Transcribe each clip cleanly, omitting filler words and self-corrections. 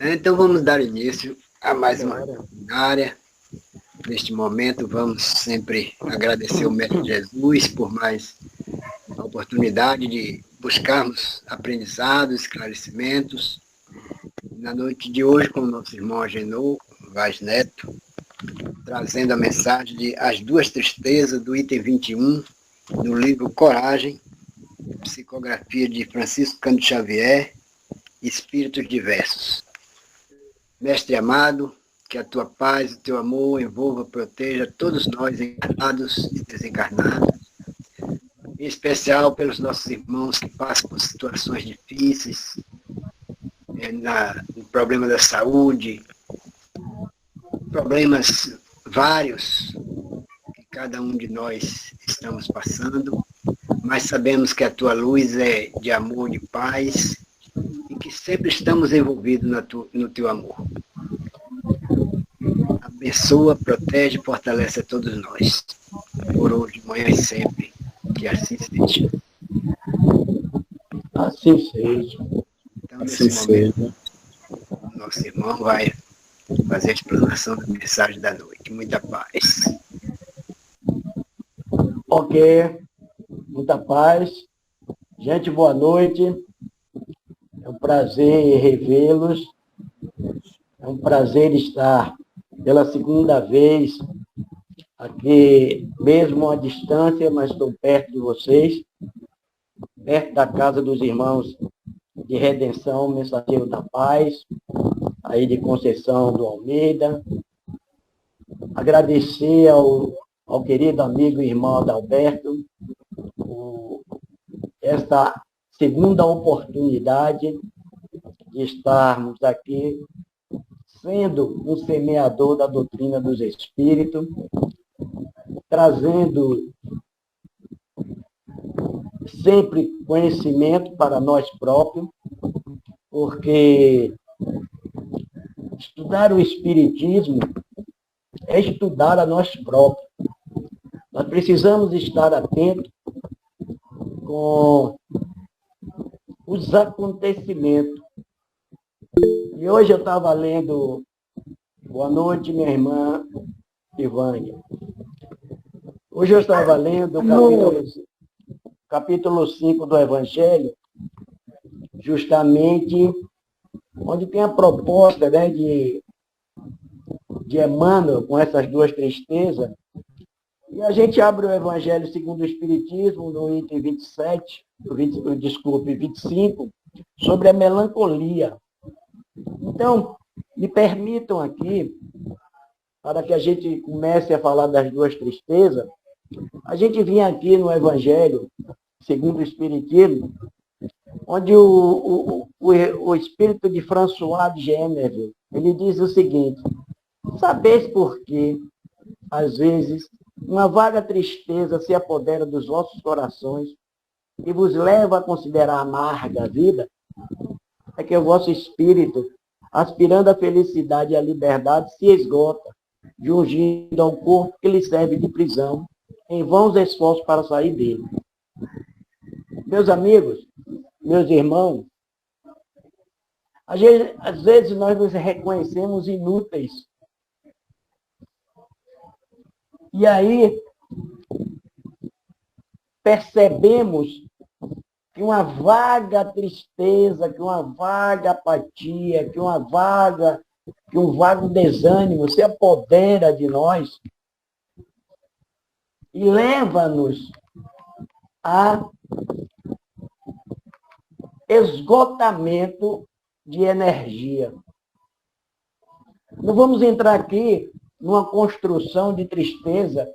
Então vamos dar início a mais uma área. Neste momento vamos sempre agradecer o Mestre Jesus por mais a oportunidade de buscarmos aprendizados, esclarecimentos. Na noite de hoje, com o nosso irmão Agenor Vaz Neto, trazendo a mensagem de As Duas Tristezas, do item 21, do livro Coragem, psicografia de Francisco Cândido Xavier, Espíritos Diversos. Mestre amado, que a tua paz e o teu amor envolva, proteja todos nós, encarnados e desencarnados, em especial pelos nossos irmãos que passam por situações difíceis, no problema da saúde, problemas vários que cada um de nós estamos passando, mas sabemos que a tua luz é de amor, de paz, e que sempre estamos envolvidos no teu amor. Abençoa, protege e fortalece a todos nós, por hoje, amanhã e sempre, que assim seja. Assim seja. Então, nesse momento, o nosso irmão vai fazer a explanação da mensagem da noite. Muita paz. Ok, muita paz. Gente, boa noite. É um prazer revê-los. É um prazer estar pela segunda vez aqui, mesmo à distância, mas estou perto de vocês, perto da casa dos irmãos de Redenção, Mensageiro da Paz, aí de Conceição do Almeida. Agradecer ao querido amigo e irmão Adalberto esta segunda oportunidade de estarmos aqui sendo um semeador da doutrina dos Espíritos, trazendo sempre conhecimento para nós próprios, porque estudar o Espiritismo é estudar a nós próprios. Nós precisamos estar atentos com os acontecimentos. E hoje eu estava lendo, boa noite, minha irmã Ivânia. Hoje eu estava lendo o capítulo 5 do Evangelho, justamente onde tem a proposta, né, de Emmanuel com essas duas tristezas. E a gente abre o Evangelho segundo o Espiritismo, no item 27, 25, sobre a melancolia. Então, me permitam aqui, para que a gente comece a falar das duas tristezas, a gente vinha aqui no Evangelho segundo o Espiritismo, onde o espírito de François de Geneville, ele diz o seguinte: sabeis por que, às vezes, uma vaga tristeza se apodera dos vossos corações e vos leva a considerar amarga a vida? É que o vosso espírito, aspirando à felicidade e à liberdade, se esgota, jungindo ao corpo que lhe serve de prisão, em vãos esforços para sair dele. Meus amigos, meus irmãos, às vezes nós nos reconhecemos inúteis. E aí percebemos que uma vaga tristeza, que uma vaga apatia, que um vago desânimo se apodera de nós e leva-nos a esgotamento de energia. Não vamos entrar aqui numa construção de tristeza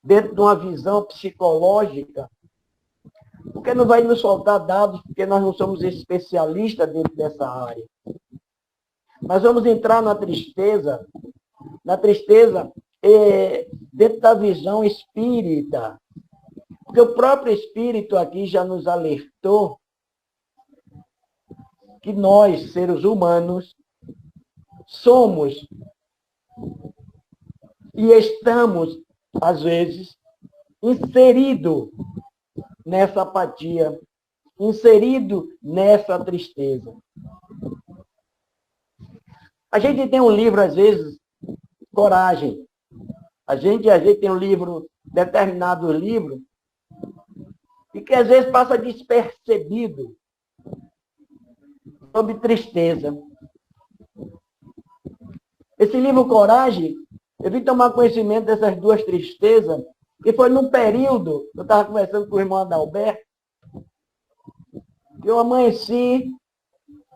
dentro de uma visão psicológica, porque não vai nos soltar dados, porque nós não somos especialistas dentro dessa área. Mas vamos entrar na tristeza dentro da visão espírita, porque o próprio Espírito aqui já nos alertou que nós, seres humanos, somos e estamos, às vezes, inseridos nessa apatia, inserido nessa tristeza. A gente tem um livro, às vezes, Coragem. A gente tem um livro, determinado livro, e que às vezes passa despercebido sobre tristeza. Esse livro Coragem, eu vim tomar conhecimento dessas duas tristezas, que foi num período, eu estava conversando com o irmão Adalberto, que eu amanheci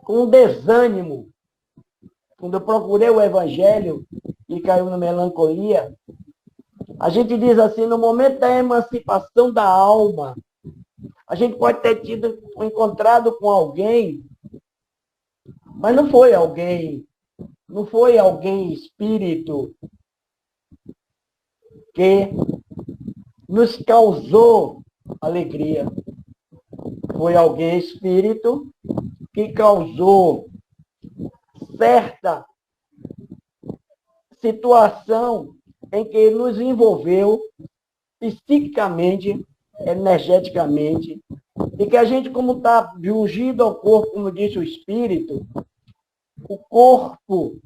com um desânimo. Quando eu procurei o Evangelho e caiu na melancolia, a gente diz assim, no momento da emancipação da alma, a gente pode ter tido encontrado com alguém, mas não foi alguém espírito que nos causou alegria. Foi alguém espírito que causou certa situação em que nos envolveu psiquicamente, energeticamente, e que a gente, como está ungido ao corpo, como disse o Espírito, o corpo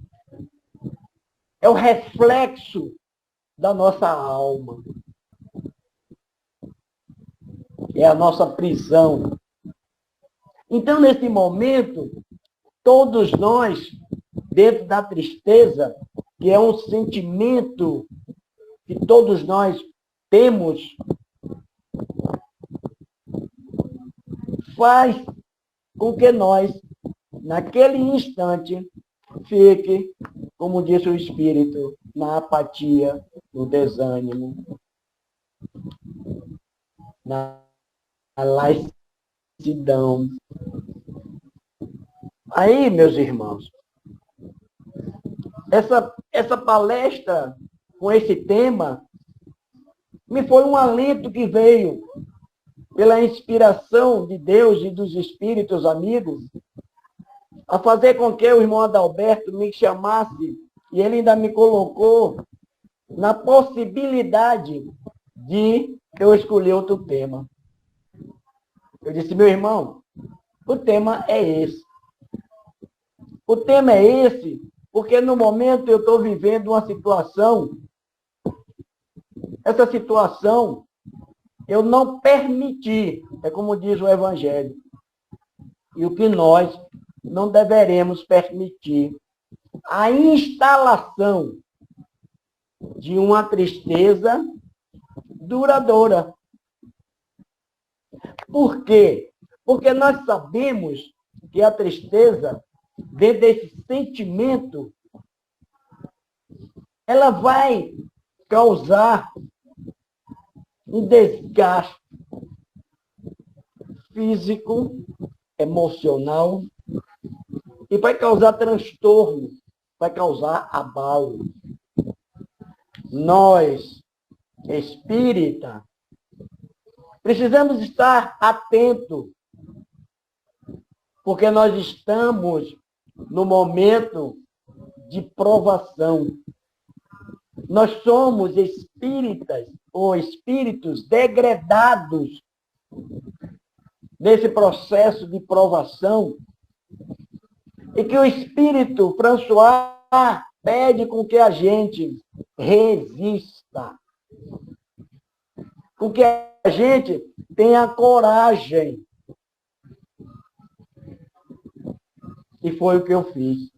é o reflexo da nossa alma. É a nossa prisão. Então, nesse momento, todos nós, dentro da tristeza, que é um sentimento que todos nós temos, faz com que nós, naquele instante, fique, como disse o Espírito, na apatia, no desânimo, na laxicidão. Aí, meus irmãos, essa palestra com esse tema me foi um alento que veio pela inspiração de Deus e dos espíritos amigos a fazer com que o irmão Adalberto me chamasse, e ele ainda me colocou na possibilidade de eu escolher outro tema. Eu disse, meu irmão, o tema é esse. O tema é esse porque no momento eu estou vivendo uma situação, essa situação eu não permiti, é como diz o Evangelho, e o que nós não deveremos permitir, a instalação de uma tristeza duradoura. Por quê? Porque nós sabemos que a tristeza, dentro desse sentimento, ela vai causar um desgaste físico, emocional, e vai causar transtorno, vai causar abalo. Nós, espírita, precisamos estar atentos, porque nós estamos no momento de provação. Nós somos espíritas ou espíritos degradados nesse processo de provação, e que o Espírito François pede com que a gente resista, com que a gente tenha coragem. E foi o que eu fiz.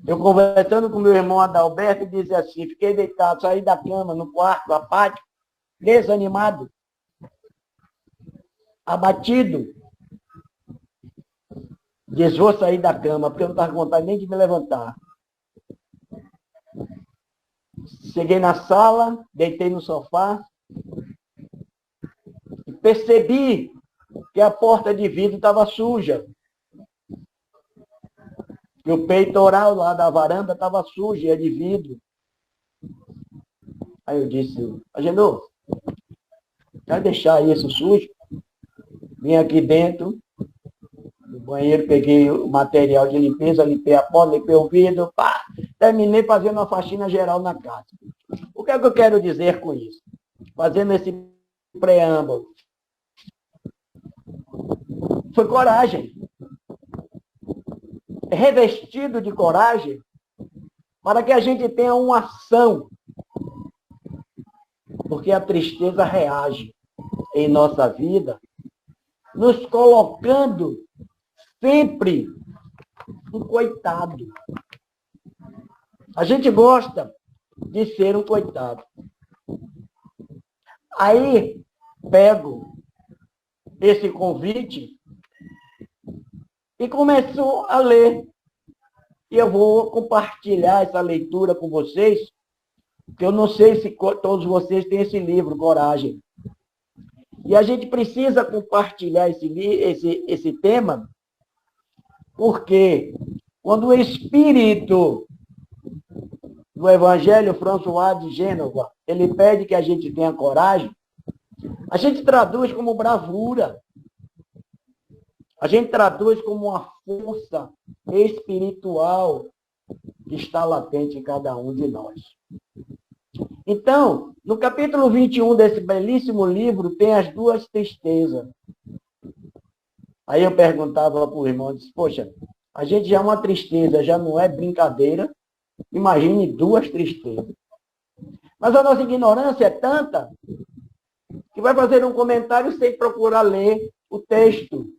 Eu conversando com meu irmão Adalberto, disse assim, fiquei deitado, saí da cama, no quarto, apático, desanimado, abatido. Disse, vou sair da cama, porque eu não estava com vontade nem de me levantar. Cheguei na sala, deitei no sofá, e percebi que a porta de vidro estava suja. E o peitoral lá da varanda estava sujo, é de vidro. Aí eu disse, Agenor, vai deixar isso sujo? Vim aqui dentro, no banheiro, peguei o material de limpeza, limpei a porta, limpei o vidro, pá, terminei fazendo uma faxina geral na casa. O que é que eu quero dizer com isso? Fazendo esse preâmbulo. Foi coragem. revestido de coragem, para que a gente tenha uma ação, porque a tristeza reage em nossa vida, nos colocando sempre um coitado. A gente gosta de ser um coitado. Aí, pego esse convite e começo a ler. E eu vou compartilhar essa leitura com vocês, porque eu não sei se todos vocês têm esse livro, Coragem. E a gente precisa compartilhar esse tema, porque quando o Espírito do Evangelho, François de Gênova, ele pede que a gente tenha coragem, a gente traduz como bravura. A gente traduz como uma força espiritual que está latente em cada um de nós. Então, no capítulo 21 desse belíssimo livro, tem as duas tristezas. Aí eu perguntava para o irmão, disse, poxa, a gente já é uma tristeza, já não é brincadeira, imagine duas tristezas. Mas a nossa ignorância é tanta que vai fazer um comentário sem procurar ler o texto.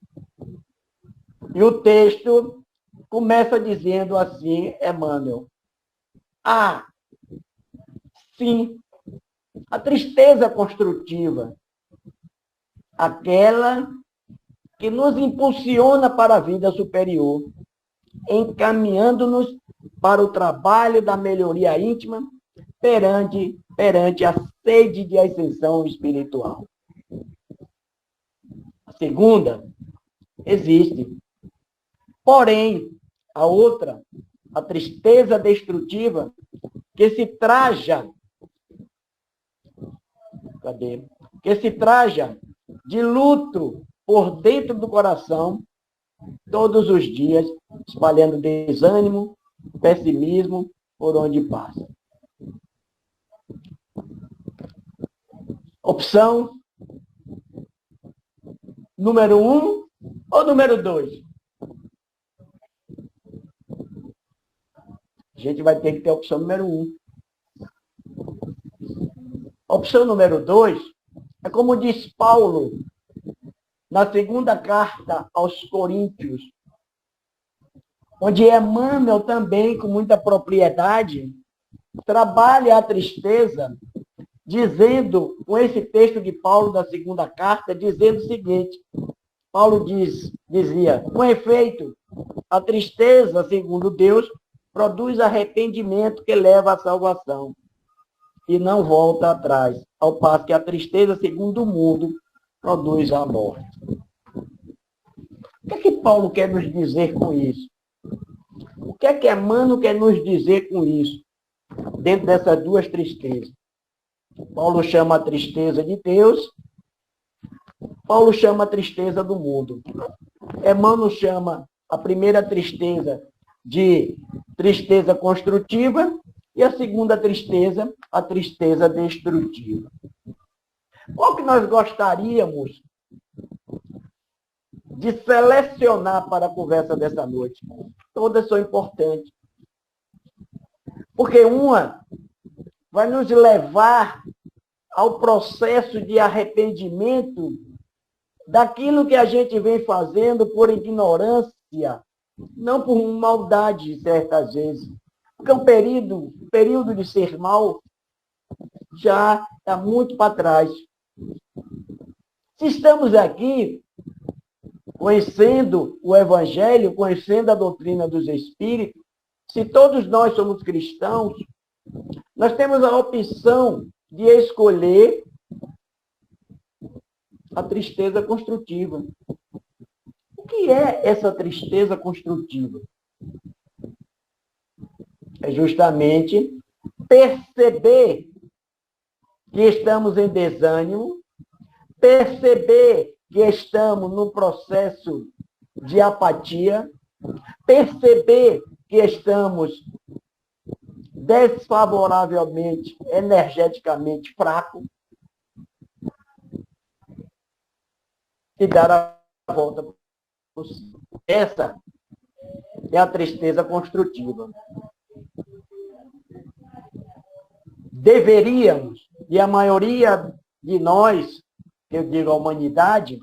E o texto começa dizendo assim, Emmanuel, sim, a tristeza construtiva, aquela que nos impulsiona para a vida superior, encaminhando-nos para o trabalho da melhoria íntima perante a sede de ascensão espiritual. A segunda existe. Porém, a outra, a tristeza destrutiva, que se traja, que se traja de luto por dentro do coração, todos os dias, espalhando desânimo, pessimismo por onde passa. Opção número 1 ou número 2? A gente vai ter que ter a opção número 1. Opção número 2 é como diz Paulo na segunda carta aos Coríntios, onde Emmanuel também, com muita propriedade, trabalha a tristeza, dizendo, com esse texto de Paulo da segunda carta, dizendo o seguinte, Paulo dizia, com efeito, a tristeza, segundo Deus, produz arrependimento que leva à salvação e não volta atrás, ao passo que a tristeza, segundo o mundo, produz a morte. O que é que Paulo quer nos dizer com isso? O que é que Emmanuel quer nos dizer com isso? Dentro dessas duas tristezas. Paulo chama a tristeza de Deus, Paulo chama a tristeza do mundo. Emmanuel chama a primeira tristeza de tristeza construtiva e a segunda tristeza, a tristeza destrutiva. Qual que nós gostaríamos de selecionar para a conversa dessa noite? Todas são importantes. Porque uma vai nos levar ao processo de arrependimento daquilo que a gente vem fazendo por ignorância, não por maldade, certas vezes. Porque o período de ser mal já está muito para trás. Se estamos aqui conhecendo o Evangelho, conhecendo a doutrina dos Espíritos, se todos nós somos cristãos, nós temos a opção de escolher a tristeza construtiva. O que é essa tristeza construtiva? É justamente perceber que estamos em desânimo, perceber que estamos num processo de apatia, perceber que estamos desfavoravelmente, energeticamente fracos, e dar a volta por cima. é a tristeza construtiva. Deveríamos, e a maioria de nós, que eu digo a humanidade,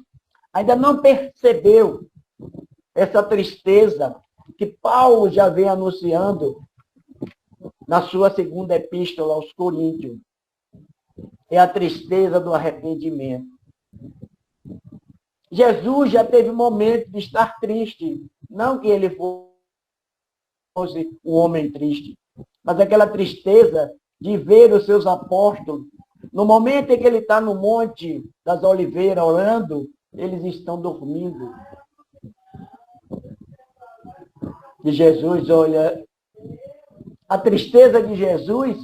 ainda não percebeu essa tristeza que Paulo já vem anunciando na sua segunda epístola aos Coríntios. É a tristeza do arrependimento. Jesus já teve momento de estar triste. Não que ele fosse um homem triste, mas aquela tristeza de ver os seus apóstolos. No momento em que ele está no Monte das Oliveiras orando, eles estão dormindo. E Jesus, olha, a tristeza de Jesus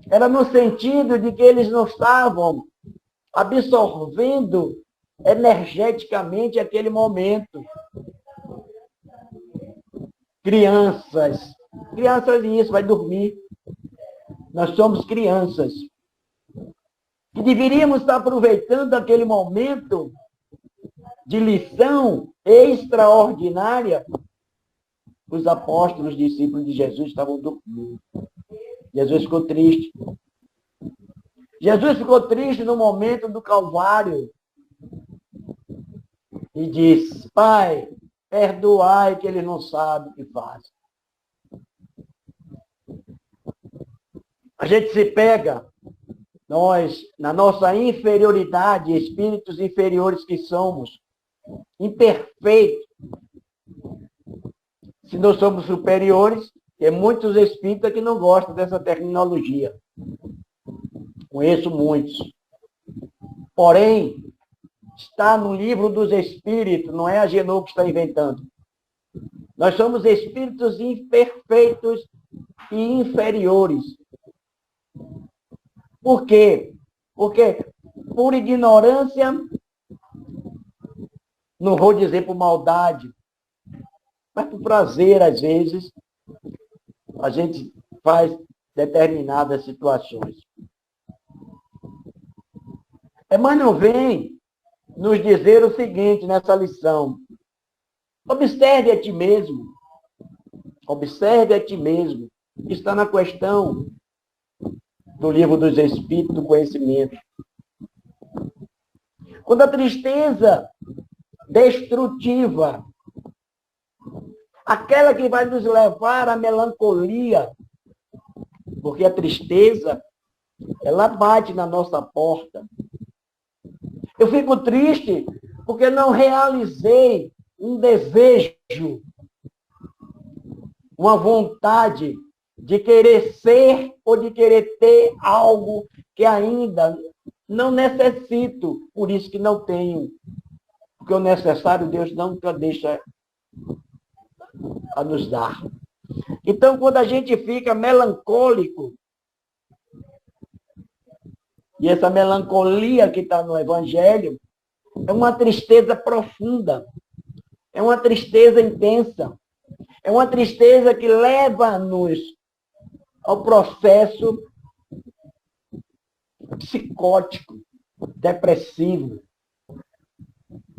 era no sentido de que eles não estavam absorvendo energeticamente aquele momento. Crianças isso, vai dormir. Nós somos crianças. E deveríamos estar aproveitando aquele momento de lição extraordinária. Os apóstolos, discípulos de Jesus, estavam dormindo. Jesus ficou triste. Jesus ficou triste no momento do Calvário. E disse: Pai, perdoai que ele não sabe o que faz. A gente se pega, nós, na nossa inferioridade, espíritos inferiores que somos, imperfeitos. Se nós somos superiores, tem muitos espíritas que não gostam dessa terminologia. Conheço muitos. Porém, está no livro dos espíritos, não é a Genoa que está inventando. Nós somos espíritos imperfeitos e inferiores. Por quê? Porque por ignorância, não vou dizer por maldade, mas por prazer, às vezes, a gente faz determinadas situações. Emmanuel vem nos dizer o seguinte nessa lição: observe a ti mesmo. Observe a ti mesmo. Está na questão do livro dos Espíritos do Conhecimento. Quando a tristeza destrutiva, aquela que vai nos levar à melancolia, porque a tristeza, ela bate na nossa porta. Eu fico triste porque não realizei um desejo, uma vontade de querer ser ou de querer ter algo que ainda não necessito, por isso que não tenho. Porque o necessário Deus nunca deixa a nos dar. Então, quando a gente fica melancólico, e essa melancolia que está no Evangelho, é uma tristeza profunda, é uma tristeza intensa, é uma tristeza que leva-nos ao processo psicótico, depressivo,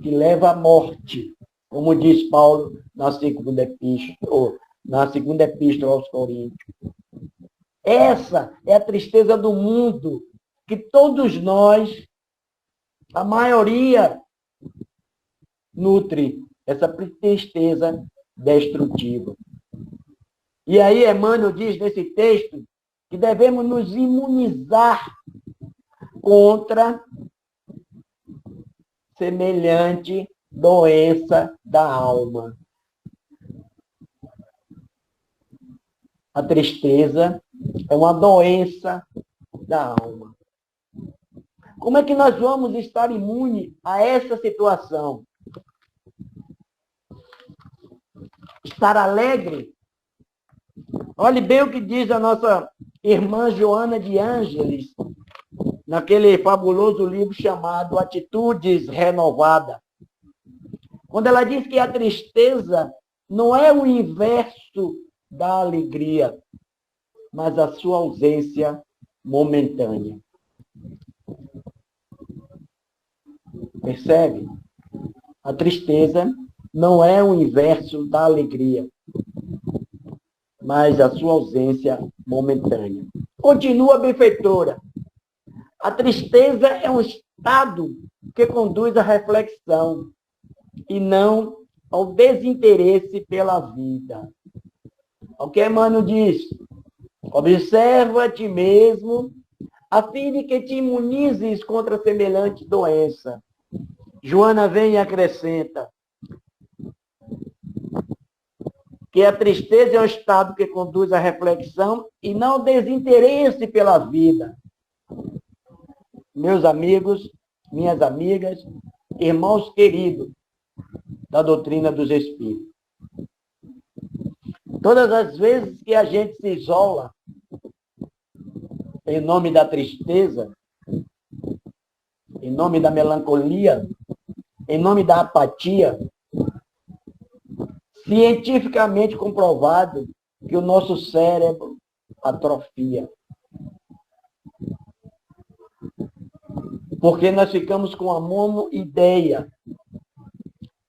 que leva à morte, como diz Paulo na segunda epístola aos Coríntios. Essa é a tristeza do mundo, que todos nós, a maioria, nutre essa tristeza destrutiva. E aí Emmanuel diz nesse texto que devemos nos imunizar contra semelhante doença da alma. A tristeza é uma doença da alma. Como é que nós vamos estar imunes a essa situação? Estar alegre? Olhe bem o que diz a nossa irmã Joana de Ângeles, naquele fabuloso livro chamado Atitudes Renovadas. Quando ela diz que a tristeza não é o inverso da alegria, mas a sua ausência momentânea. Percebe? A tristeza não é o inverso da alegria, mas a sua ausência momentânea. Continua a benfeitora. A tristeza é um estado que conduz à reflexão e não ao desinteresse pela vida. O que Emmanuel diz? Observa a ti mesmo, a fim de que te imunizes contra semelhante doença. Joana vem e acrescenta que a tristeza é um estado que conduz à reflexão e não ao desinteresse pela vida. Meus amigos, minhas amigas, irmãos queridos da doutrina dos Espíritos. Todas as vezes que a gente se isola em nome da tristeza, em nome da melancolia, em nome da apatia, cientificamente comprovado que o nosso cérebro atrofia. Porque nós ficamos com a monoideia.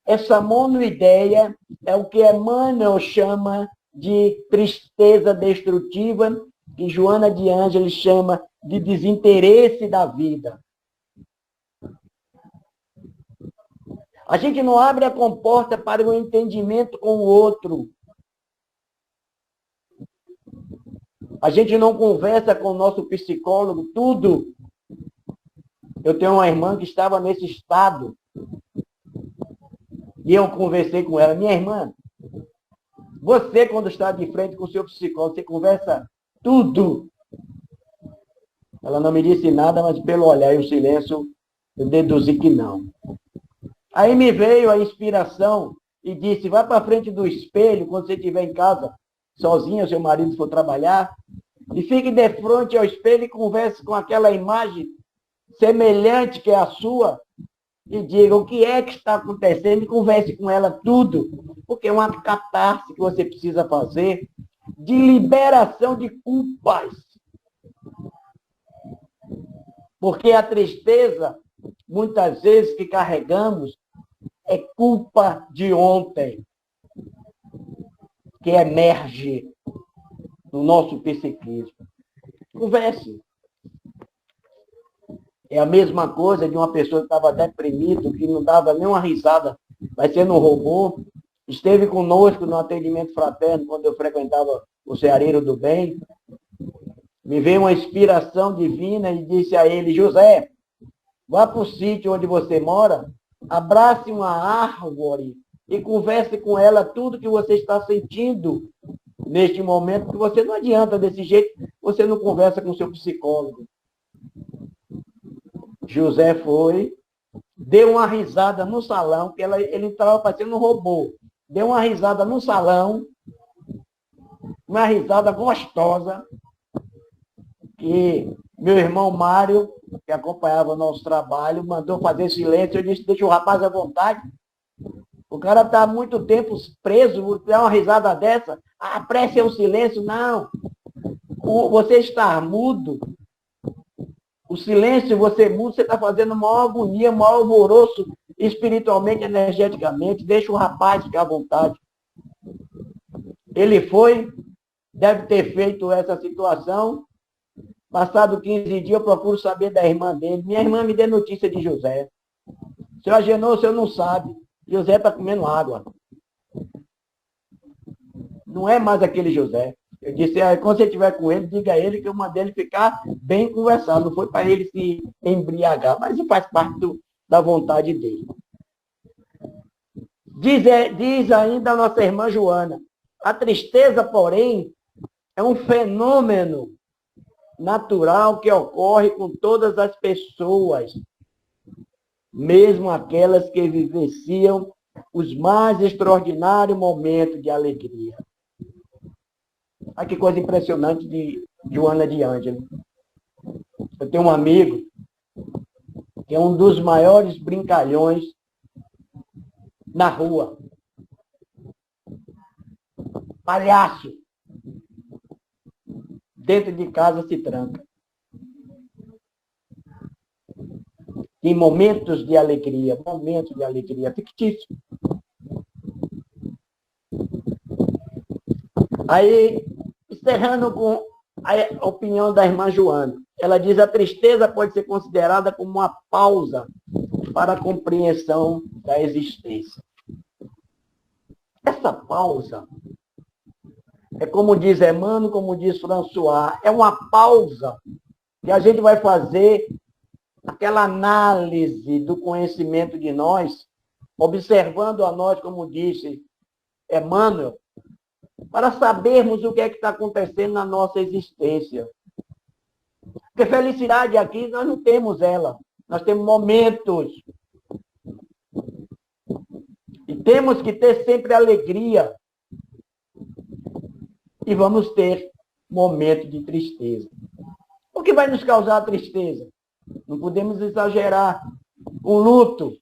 Essa monoideia é o que Emmanuel chama de tristeza destrutiva, que Joana de Ângeles chama de desinteresse da vida. A gente não abre a comporta para o entendimento com o outro. A gente não conversa com o nosso psicólogo, tudo. Eu tenho uma irmã que estava nesse estado. E eu conversei com ela. Minha irmã, você quando está de frente com o seu psicólogo, você conversa tudo. Ela não me disse nada, mas pelo olhar e o silêncio, eu deduzi que não. Aí me veio a inspiração e disse, vai para frente do espelho, quando você estiver em casa, sozinha, seu marido for trabalhar, e fique de frente ao espelho e converse com aquela imagem semelhante que é a sua, e diga o que é que está acontecendo e converse com ela tudo, porque é uma catarse que você precisa fazer de liberação de culpas. Porque a tristeza, muitas vezes que carregamos, é culpa de ontem, que emerge no nosso psiquismo. Converse. É a mesma coisa de uma pessoa que estava deprimido, que não dava nem uma risada, vai ser no robô. Esteve conosco no atendimento fraterno, quando eu frequentava o Ceareiro do Bem. Me veio uma inspiração divina e disse a ele, José, vá para o sítio onde você mora, abrace uma árvore e converse com ela tudo que você está sentindo neste momento, que você não adianta desse jeito, você não conversa com o seu psicólogo. José foi, deu uma risada no salão, que ele estava parecendo um robô. Deu uma risada no salão, uma risada gostosa, que meu irmão Mário, que acompanhava o nosso trabalho, mandou fazer silêncio. Eu disse, deixa o rapaz à vontade. O cara está há muito tempo preso, dá uma risada dessa. A prece é o silêncio. Não. Você está mudo. O silêncio, você mudo, você está fazendo maior agonia, maior alvoroço, espiritualmente, energeticamente. Deixa o rapaz ficar à vontade. Ele foi, deve ter feito essa situação. Passado 15 dias, eu procuro saber da irmã dele. Minha irmã me deu notícia de José. Seu Agenor, o senhor não sabe. José está comendo água. Não é mais aquele José. Eu disse, quando você estiver com ele, diga a ele que eu mandei ele ficar bem conversado. Não foi para ele se embriagar, mas faz parte da vontade dele. Diz ainda a nossa irmã Joana, a tristeza, porém, é um fenômeno natural que ocorre com todas as pessoas, mesmo aquelas que vivenciam os mais extraordinários momentos de alegria. Olha que coisa impressionante de Joana de Ângeles. Eu tenho um amigo que é um dos maiores brincalhões na rua. Palhaço. Dentro de casa se tranca. Em momentos de alegria fictício. Aí Encerrando com a opinião da irmã Joana. Ela diz: a tristeza pode ser considerada como uma pausa para a compreensão da existência. Essa pausa é como diz Emmanuel, como diz François, é uma pausa que a gente vai fazer aquela análise do conhecimento de nós, observando a nós, como disse Emmanuel, para sabermos o que é que está acontecendo na nossa existência. Porque felicidade aqui, nós não temos ela. Nós temos momentos. E temos que ter sempre alegria. E vamos ter momentos de tristeza. O que vai nos causar tristeza? Não podemos exagerar. Um luto.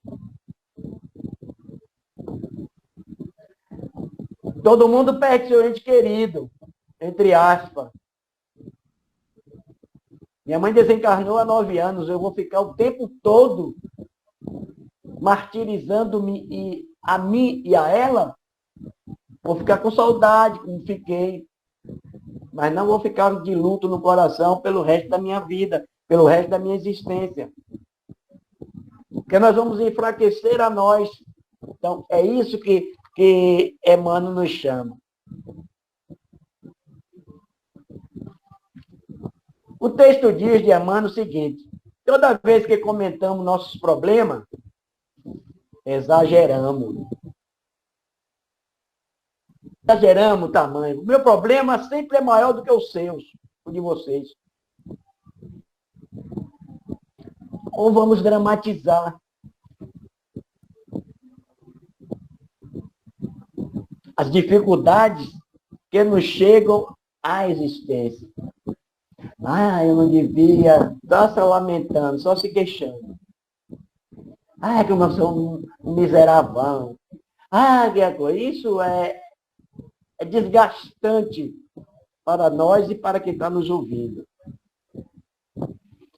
Todo mundo perde seu ente querido, entre aspas. Minha mãe desencarnou há 9 anos. Eu vou ficar o tempo todo martirizando-me a mim e a ela? Vou ficar com saudade, como fiquei. Mas não vou ficar de luto no coração pelo resto da minha vida, pelo resto da minha existência. Porque nós vamos enfraquecer a nós. Então, é isso que Emmanuel nos chama. O texto diz de Emmanuel o seguinte: toda vez que comentamos nossos problemas, exageramos. Exageramos o tamanho. O meu problema sempre é maior do que os seus, o de vocês. Ou vamos dramatizar. As dificuldades que nos chegam à existência. Ah, eu não devia estar se lamentando, só se queixando. Ah, é que eu sou um miserável. Ah, que coisa. Isso é desgastante para nós e para quem está nos ouvindo.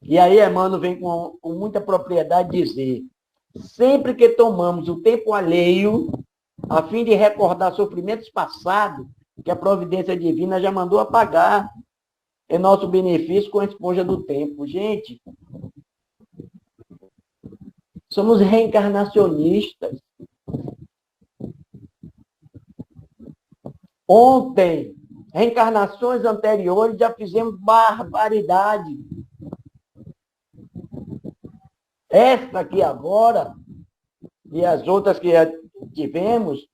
E aí, Emmanuel vem com muita propriedade dizer: sempre que tomamos o tempo alheio, a fim de recordar sofrimentos passados, que a providência divina já mandou apagar, é nosso benefício com a esponja do tempo. Gente, somos reencarnacionistas. Ontem, reencarnações anteriores, já fizemos barbaridade. Esta aqui agora, e as outras que tivemos,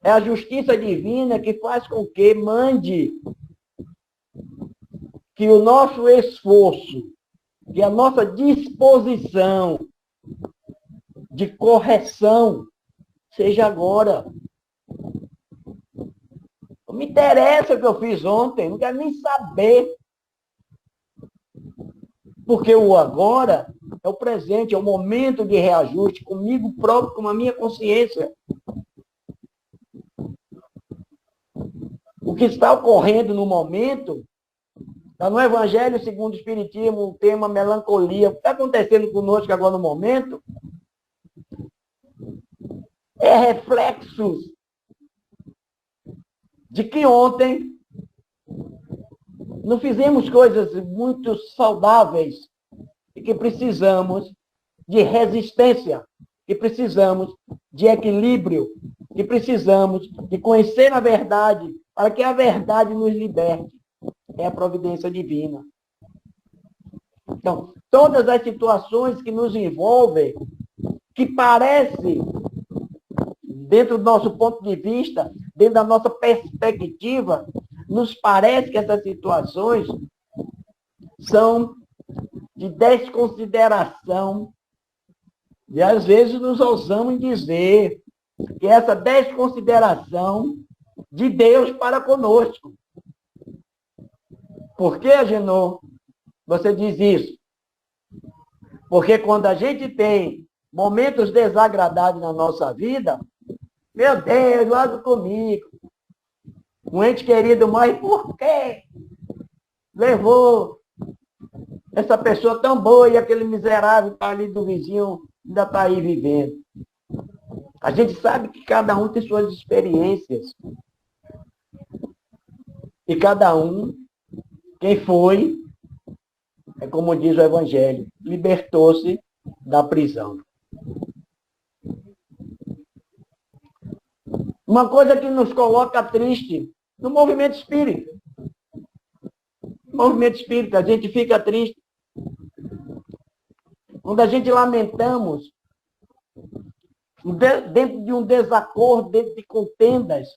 é a justiça divina que faz com que mande que o nosso esforço, que a nossa disposição de correção seja agora. Não me interessa o que eu fiz ontem, não quero nem saber. Porque o agora é o presente, é o momento de reajuste comigo próprio, com a minha consciência. O que está ocorrendo no momento, está no Evangelho segundo o Espiritismo, o tema melancolia. O que está acontecendo conosco agora no momento é reflexos de que ontem não fizemos coisas muito saudáveis e que precisamos de resistência, que precisamos de equilíbrio, que precisamos de conhecer a verdade, para que a verdade nos liberte. É a providência divina. Então, todas as situações que nos envolvem, que parece, dentro do nosso ponto de vista, dentro da nossa perspectiva, nos parece que essas situações são de desconsideração. E às vezes nos ousamos dizer que essa desconsideração de Deus para conosco. Por que, Agenor, você diz isso? Porque quando a gente tem momentos desagradáveis na nossa vida, meu Deus, logo comigo. Um ente querido morre, por quê? Levou essa pessoa tão boa e aquele miserável que está ali do vizinho ainda está aí vivendo. A gente sabe que cada um tem suas experiências. E cada um, quem foi, é como diz o Evangelho, libertou-se da prisão. Uma coisa que nos coloca triste no movimento espírita. No movimento espírita, a gente fica triste. Quando a gente lamentamos, dentro de um desacordo, dentro de contendas,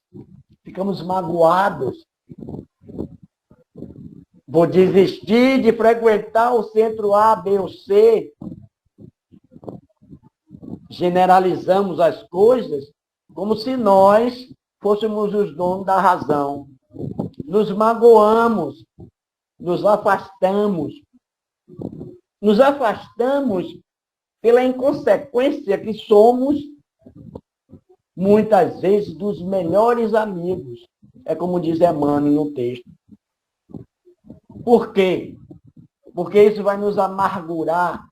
ficamos magoados. Vou desistir de frequentar o centro A, B ou C. Generalizamos as coisas como se nós fôssemos os donos da razão. Nos magoamos, nos afastamos. Nos afastamos pela inconsequência que somos, muitas vezes, dos melhores amigos. É como diz Emmanuel no texto. Por quê? Porque isso vai nos amargurar.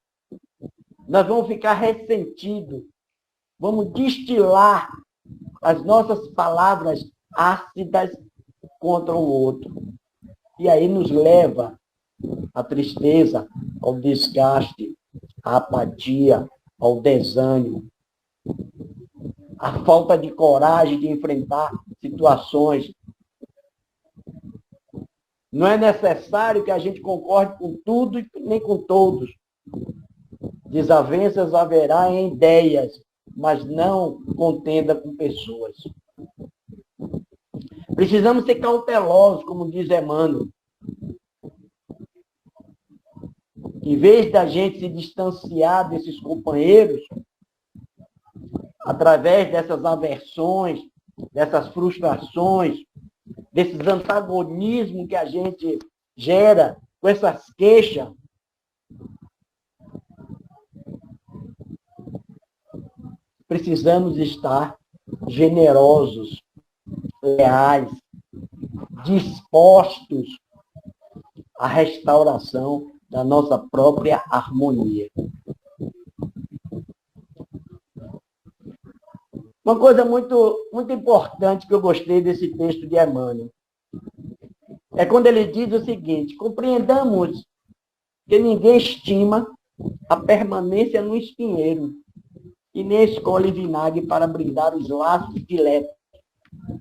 Nós vamos ficar ressentidos. Vamos destilar as nossas palavras ácidas contra o outro. E aí nos leva à tristeza, ao desgaste, à apatia, ao desânimo, à falta de coragem de enfrentar situações. Não é necessário que a gente concorde com tudo e nem com todos. Desavenças haverá em ideias, mas não contenda com pessoas. Precisamos ser cautelosos, como diz Emmanuel. Em vez da gente se distanciar desses companheiros, através dessas aversões, dessas frustrações, desses antagonismos que a gente gera com essas queixas, precisamos estar generosos, leais, dispostos à restauração da nossa própria harmonia. Uma coisa muito importante que eu gostei desse texto de Emmanuel é quando ele diz o seguinte: compreendamos que ninguém estima a permanência no espinheiro e nem escolhe vinagre para brindar os laços de lepra.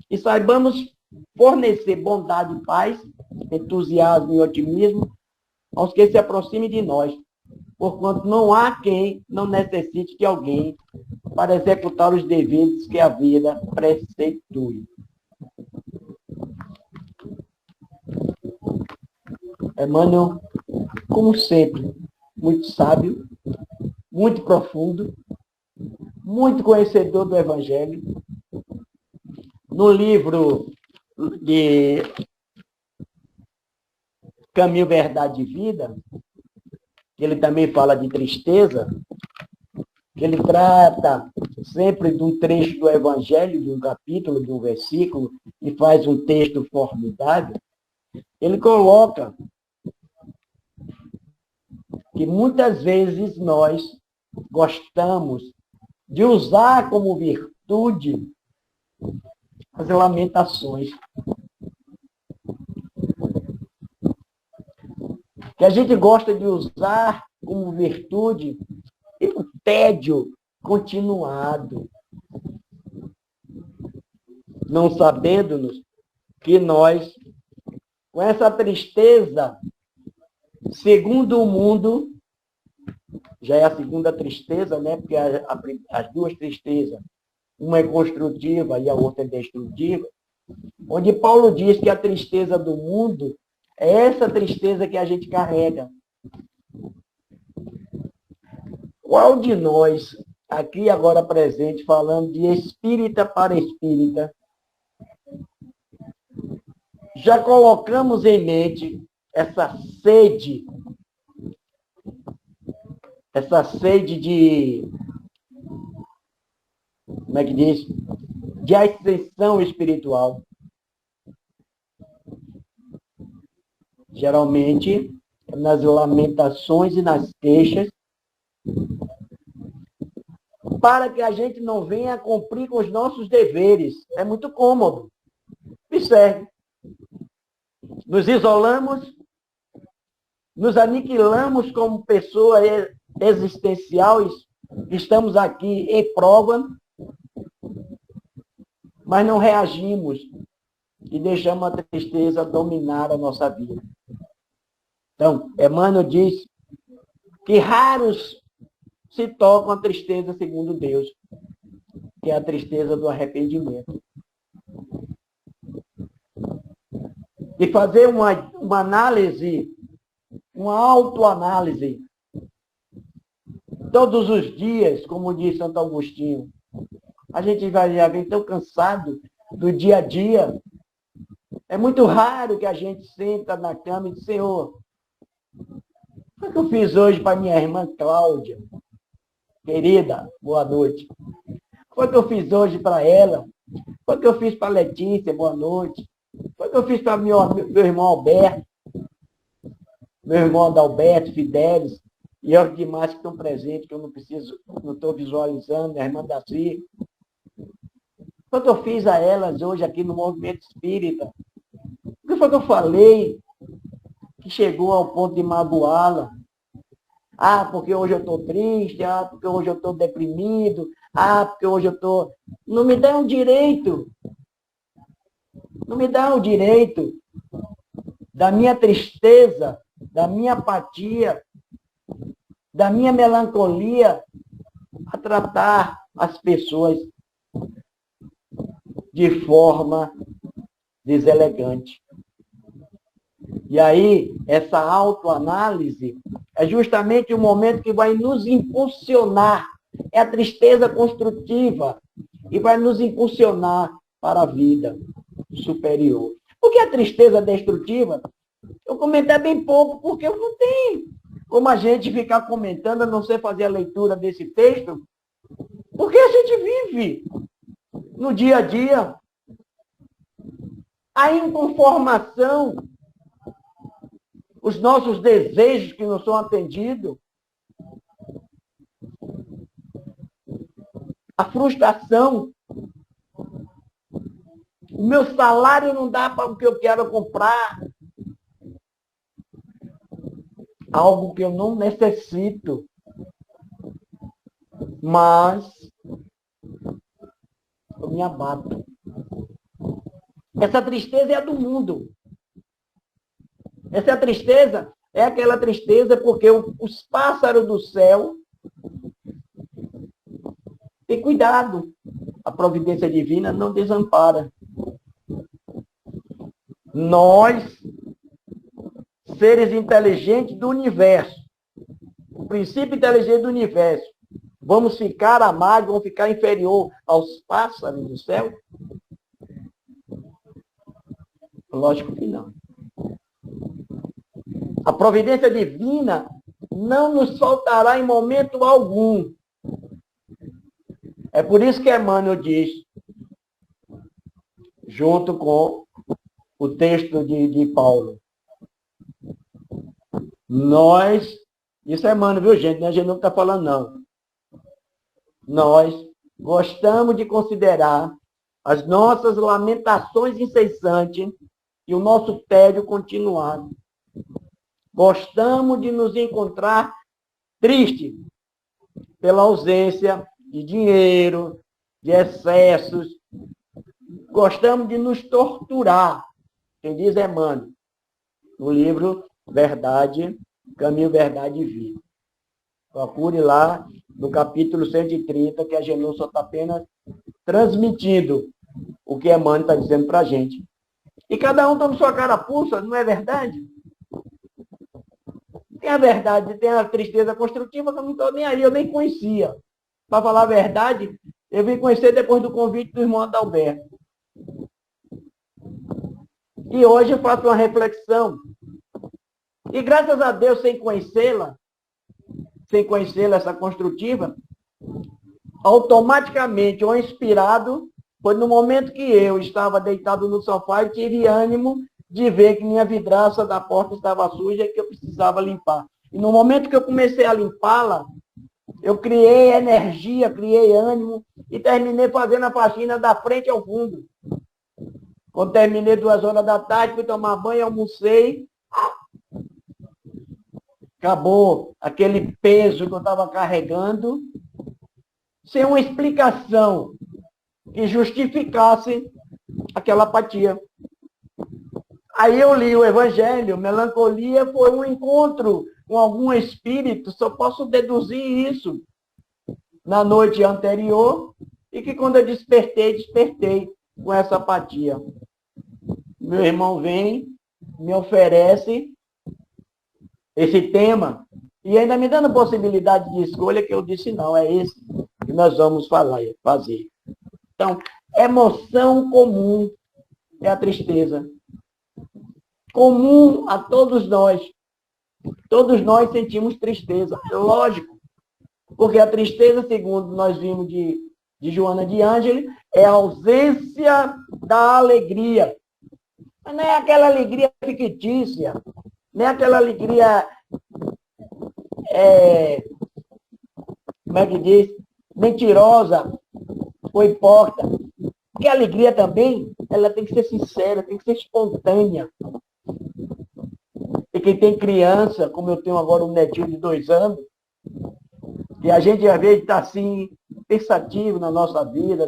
E saibamos fornecer bondade e paz, entusiasmo e otimismo aos que se aproximem de nós, porquanto não há quem não necessite de alguém para executar os deveres que a vida preceptue. Emmanuel, como sempre, muito sábio, muito profundo, muito conhecedor do Evangelho. No livro de Caminho, Verdade e Vida, ele também fala de tristeza, que ele trata sempre de um trecho do Evangelho, de um capítulo, de um versículo, e faz um texto formidável. Ele coloca que muitas vezes nós gostamos de usar como virtude as lamentações. Que a gente gosta de usar como virtude o tédio continuado, não sabendo-nos que nós, com essa tristeza, segundo o mundo, já é a segunda tristeza, né? Porque as duas tristezas, uma é construtiva e a outra é destrutiva, onde Paulo diz que a tristeza do mundo é essa tristeza que a gente carrega. Qual de nós, aqui agora presente, falando de espírita para espírita, já colocamos em mente essa sede de, como é que diz? De ascensão espiritual. Geralmente, nas lamentações e nas queixas, para que a gente não venha cumprir com os nossos deveres. É muito cômodo. Observe. nos isolamos, nos aniquilamos como pessoas existenciais, estamos aqui em prova, mas não reagimos e deixamos a tristeza dominar a nossa vida. Então, Emmanuel diz que raros se tocam a tristeza segundo Deus, que é a tristeza do arrependimento. E fazer uma análise, uma autoanálise, todos os dias, como diz Santo Agostinho. A gente vai já vem tão cansado do dia a dia. É muito raro que a gente senta na cama e diz, Senhor, o que é que eu fiz hoje para minha irmã Cláudia? Querida, boa noite. O que é que eu fiz hoje para ela? O que é que eu fiz para Letícia? Boa noite. O que é que eu fiz para meu irmão Alberto? Meu irmão Adalberto, Fidelis, e os demais que estão presentes, que eu não estou visualizando, minha irmã Daci. O que eu fiz a elas hoje aqui no movimento espírita? O que foi que eu falei que chegou ao ponto de magoá-la? Ah, porque hoje eu estou triste, ah, porque hoje eu estou deprimido, ah, porque hoje eu estou... Não me dá um direito. Não me dá o direito da minha tristeza, da minha apatia, da minha melancolia a tratar as pessoas de forma deselegante. E aí, essa autoanálise é justamente o momento que vai nos impulsionar. É a tristeza construtiva e vai nos impulsionar para a vida superior. Porque a tristeza destrutiva, eu comentei bem pouco, porque eu não tenho como a gente ficar comentando, a não ser fazer a leitura desse texto, porque a gente vive no dia a dia a inconformação, os nossos desejos que não são atendidos, a frustração, o meu salário não dá para o que eu quero comprar, algo que eu não necessito, mas eu me abato. Essa tristeza é a do mundo. Essa tristeza é aquela tristeza porque os pássaros do céu têm cuidado. A providência divina não desampara. Nós, seres inteligentes do universo, o princípio inteligente do universo, vamos ficar à margem, vamos ficar inferior aos pássaros do céu? Lógico que não. A providência divina não nos faltará em momento algum. É por isso que Emmanuel diz, junto com o texto de Paulo, nós, isso é Emmanuel, viu gente? A gente não está falando não. Nós gostamos de considerar as nossas lamentações incessantes e o nosso tédio continuado. Gostamos de nos encontrar tristes pela ausência de dinheiro, de excessos. Gostamos de nos torturar. Quem diz é Emmanuel, no livro Verdade, Caminho, Verdade e Vida. Procure lá no capítulo 130, que a Genô só está apenas transmitindo o que Emmanuel está dizendo para a gente. E cada um está na sua carapuça, não é verdade? Tem a verdade, tem a tristeza construtiva que eu não estou nem aí, eu nem conhecia. Para falar a verdade, eu vim conhecer depois do convite do irmão Adalberto. E hoje eu faço uma reflexão. E graças a Deus, sem conhecê-la, essa construtiva, automaticamente, ou inspirado, foi no momento que eu estava deitado no sofá e tive ânimo de ver que minha vidraça da porta estava suja e que eu precisava limpar. E no momento que eu comecei a limpá-la, eu criei energia, criei ânimo e terminei fazendo a faxina da frente ao fundo. Quando terminei 2 horas da tarde, fui tomar banho, almocei. Acabou aquele peso que eu estava carregando, sem uma explicação que justificasse aquela apatia. Aí eu li o Evangelho, melancolia foi um encontro com algum espírito, só posso deduzir isso na noite anterior, e que quando eu despertei com essa apatia. Meu irmão vem, me oferece esse tema, e ainda me dando possibilidade de escolha, que eu disse, não, é esse que nós vamos fazer. Então, emoção comum é a tristeza. Comum a todos nós. Todos nós sentimos tristeza, é lógico. Porque a tristeza, segundo nós vimos de Joana de Ângeli, é a ausência da alegria. Mas não é aquela alegria fictícia, não é aquela alegria, como é que diz, mentirosa ou hipócrita. Porque a alegria também, ela tem que ser sincera, tem que ser espontânea. E quem tem criança, como eu tenho agora um netinho de 2 anos, e a gente às vezes está assim, pensativo na nossa vida,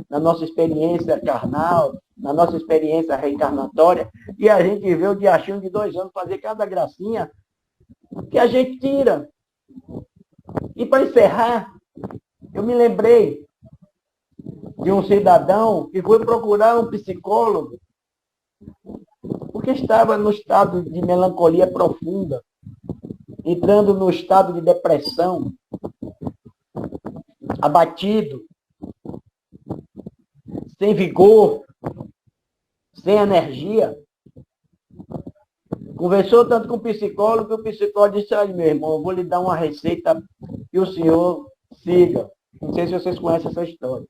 na nossa experiência carnal, na nossa experiência reencarnatória, e a gente vê o diachinho de 2 anos fazer cada gracinha que a gente tira. E para encerrar, eu me lembrei de um cidadão que foi procurar um psicólogo porque estava no estado de melancolia profunda, entrando no estado de depressão, abatido, sem vigor, sem energia. Conversou tanto com o psicólogo que o psicólogo disse, olha, meu irmão, eu vou lhe dar uma receita que o senhor siga. Não sei se vocês conhecem essa história.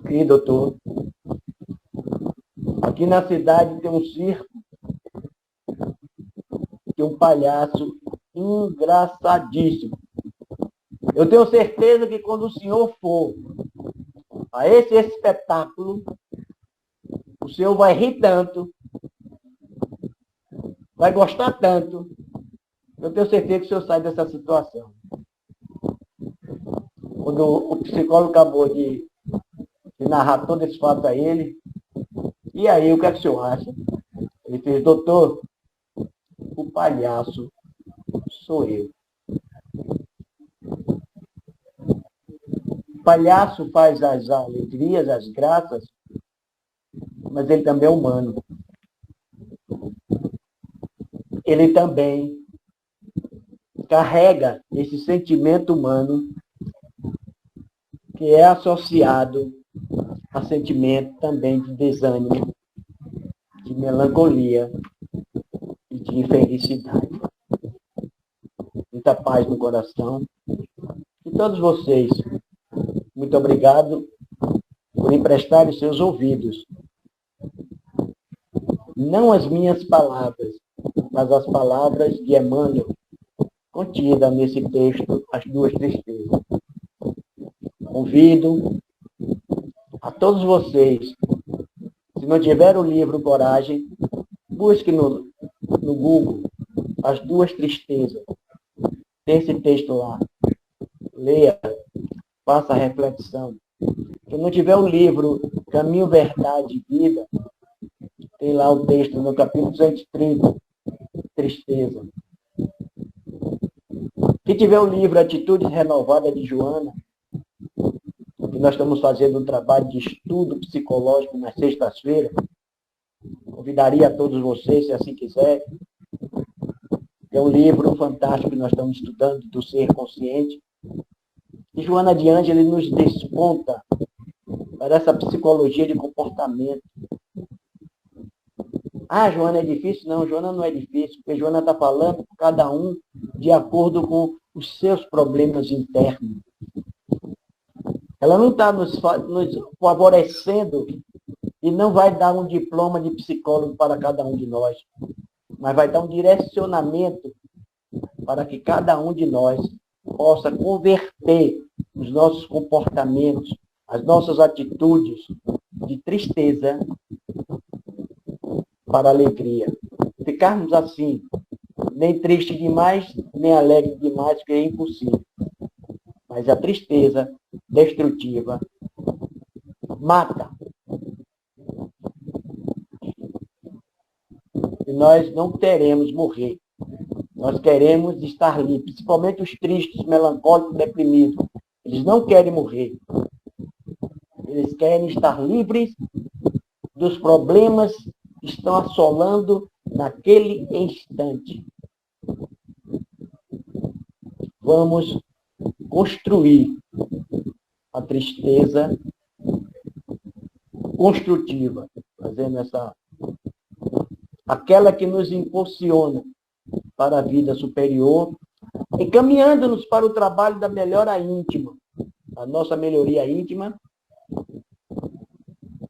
E, doutor, aqui na cidade tem um circo, tem um palhaço engraçadíssimo. Eu tenho certeza que quando o senhor for a esse espetáculo, o senhor vai rir tanto, vai gostar tanto. Eu tenho certeza que o senhor sai dessa situação. Quando o psicólogo acabou de narrar todo esse fato a ele, e aí, o que é que o senhor acha? Ele fez, doutor, o palhaço sou eu. O palhaço faz as alegrias, as graças, mas ele também é humano. Ele também carrega esse sentimento humano que é associado a sentimento também de desânimo, de melancolia e de infelicidade. Muita paz no coração. E todos vocês, muito obrigado por emprestarem seus ouvidos. Não as minhas palavras, mas as palavras de Emmanuel, contidas nesse texto, As Duas Tristezas. Convido a todos vocês, se não tiver o livro Coragem, busque no Google As Duas Tristezas. Tem esse texto lá. Leia, faça a reflexão. Se não tiver o livro Caminho, Verdade e Vida, tem lá o texto no capítulo 230, Tristeza. Se tiver o livro Atitudes Renovadas de Joana, que nós estamos fazendo um trabalho de estudo psicológico nas sextas-feiras, convidaria a todos vocês, se assim quiserem. É um livro fantástico que nós estamos estudando, do ser consciente. E Joana de Ângeli nos desponta para essa psicologia de comportamento. Ah, Joana é difícil? Não, Joana não é difícil, porque Joana está falando cada um de acordo com os seus problemas internos. Ela não está nos favorecendo e não vai dar um diploma de psicólogo para cada um de nós, mas vai dar um direcionamento para que cada um de nós possa converter os nossos comportamentos as nossas atitudes de tristeza para alegria. Ficarmos assim, nem triste demais, nem alegre demais, que é impossível. Mas a tristeza destrutiva mata. E nós não queremos morrer. Nós queremos estar livres, principalmente os tristes, melancólicos, deprimidos. Eles não querem morrer. Eles querem estar livres dos problemas que estão assolando naquele instante. Vamos construir a tristeza construtiva, fazendo aquela que nos impulsiona para a vida superior, encaminhando-nos para o trabalho da melhora íntima, a nossa melhoria íntima,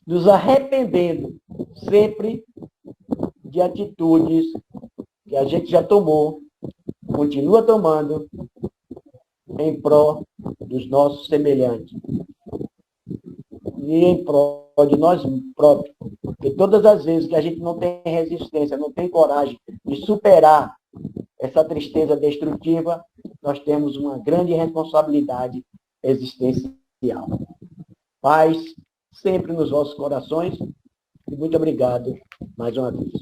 nos arrependendo sempre de atitudes que a gente já tomou, continua tomando, em prol dos nossos semelhantes e em prol de nós próprios. Porque todas as vezes que a gente não tem resistência, não tem coragem de superar essa tristeza destrutiva, nós temos uma grande responsabilidade existencial. Paz sempre nos vossos corações e muito obrigado mais uma vez.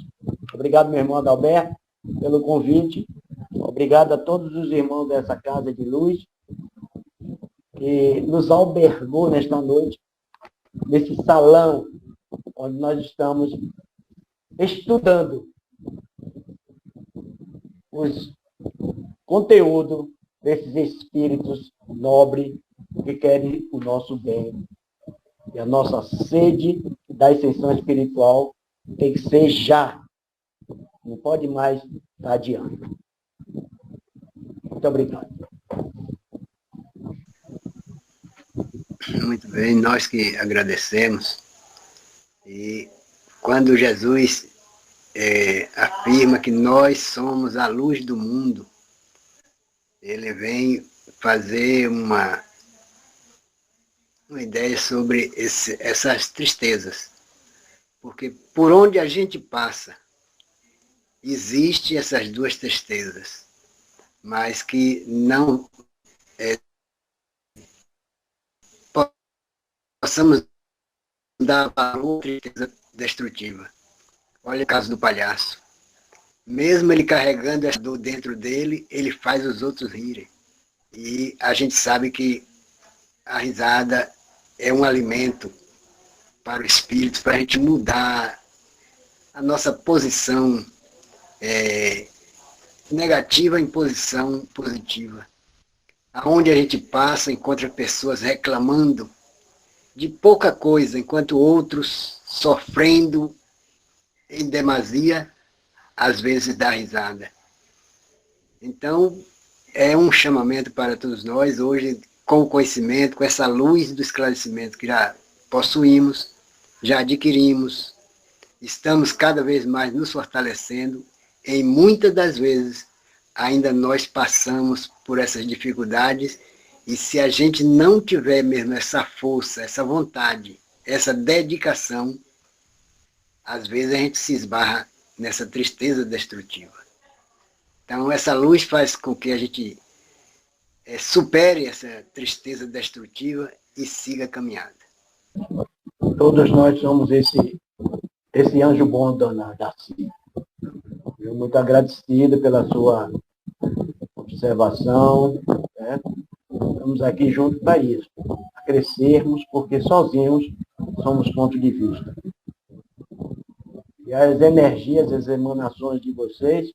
Obrigado, meu irmão Adalberto, pelo convite. Obrigado a todos os irmãos dessa Casa de Luz que nos albergou nesta noite, nesse salão onde nós estamos estudando os conteúdos desses espíritos nobres que querem o nosso bem. E a nossa sede da ascensão espiritual tem que ser já. Não pode mais estar adiante. Muito obrigado. Muito bem, nós que agradecemos. E quando Jesus afirma que nós somos a luz do mundo, ele vem fazer uma ideia sobre essas tristezas. Porque por onde a gente passa, existem essas duas tristezas, mas que não possamos dar valor à tristeza destrutiva. Olha o caso do palhaço. Mesmo ele carregando essa dor dentro dele, ele faz os outros rirem. E a gente sabe que a risada é um alimento para o espírito, para a gente mudar a nossa posição negativa em posição positiva. Aonde a gente passa, encontra pessoas reclamando de pouca coisa, enquanto outros sofrendo em demasia, às vezes dá risada. Então, é um chamamento para todos nós, hoje, com o conhecimento, com essa luz do esclarecimento que já possuímos, já adquirimos, estamos cada vez mais nos fortalecendo, em muitas das vezes, ainda nós passamos por essas dificuldades, e se a gente não tiver mesmo essa força, essa vontade, essa dedicação, às vezes a gente se esbarra nessa tristeza destrutiva. Então essa luz faz com que a gente supere essa tristeza destrutiva e siga a caminhada. Todos nós somos esse anjo bom, dona Darcy. Eu muito agradecido pela sua observação, né? Estamos aqui juntos para isso, para crescermos, porque sozinhos somos ponto de vista. E as energias, as emanações de vocês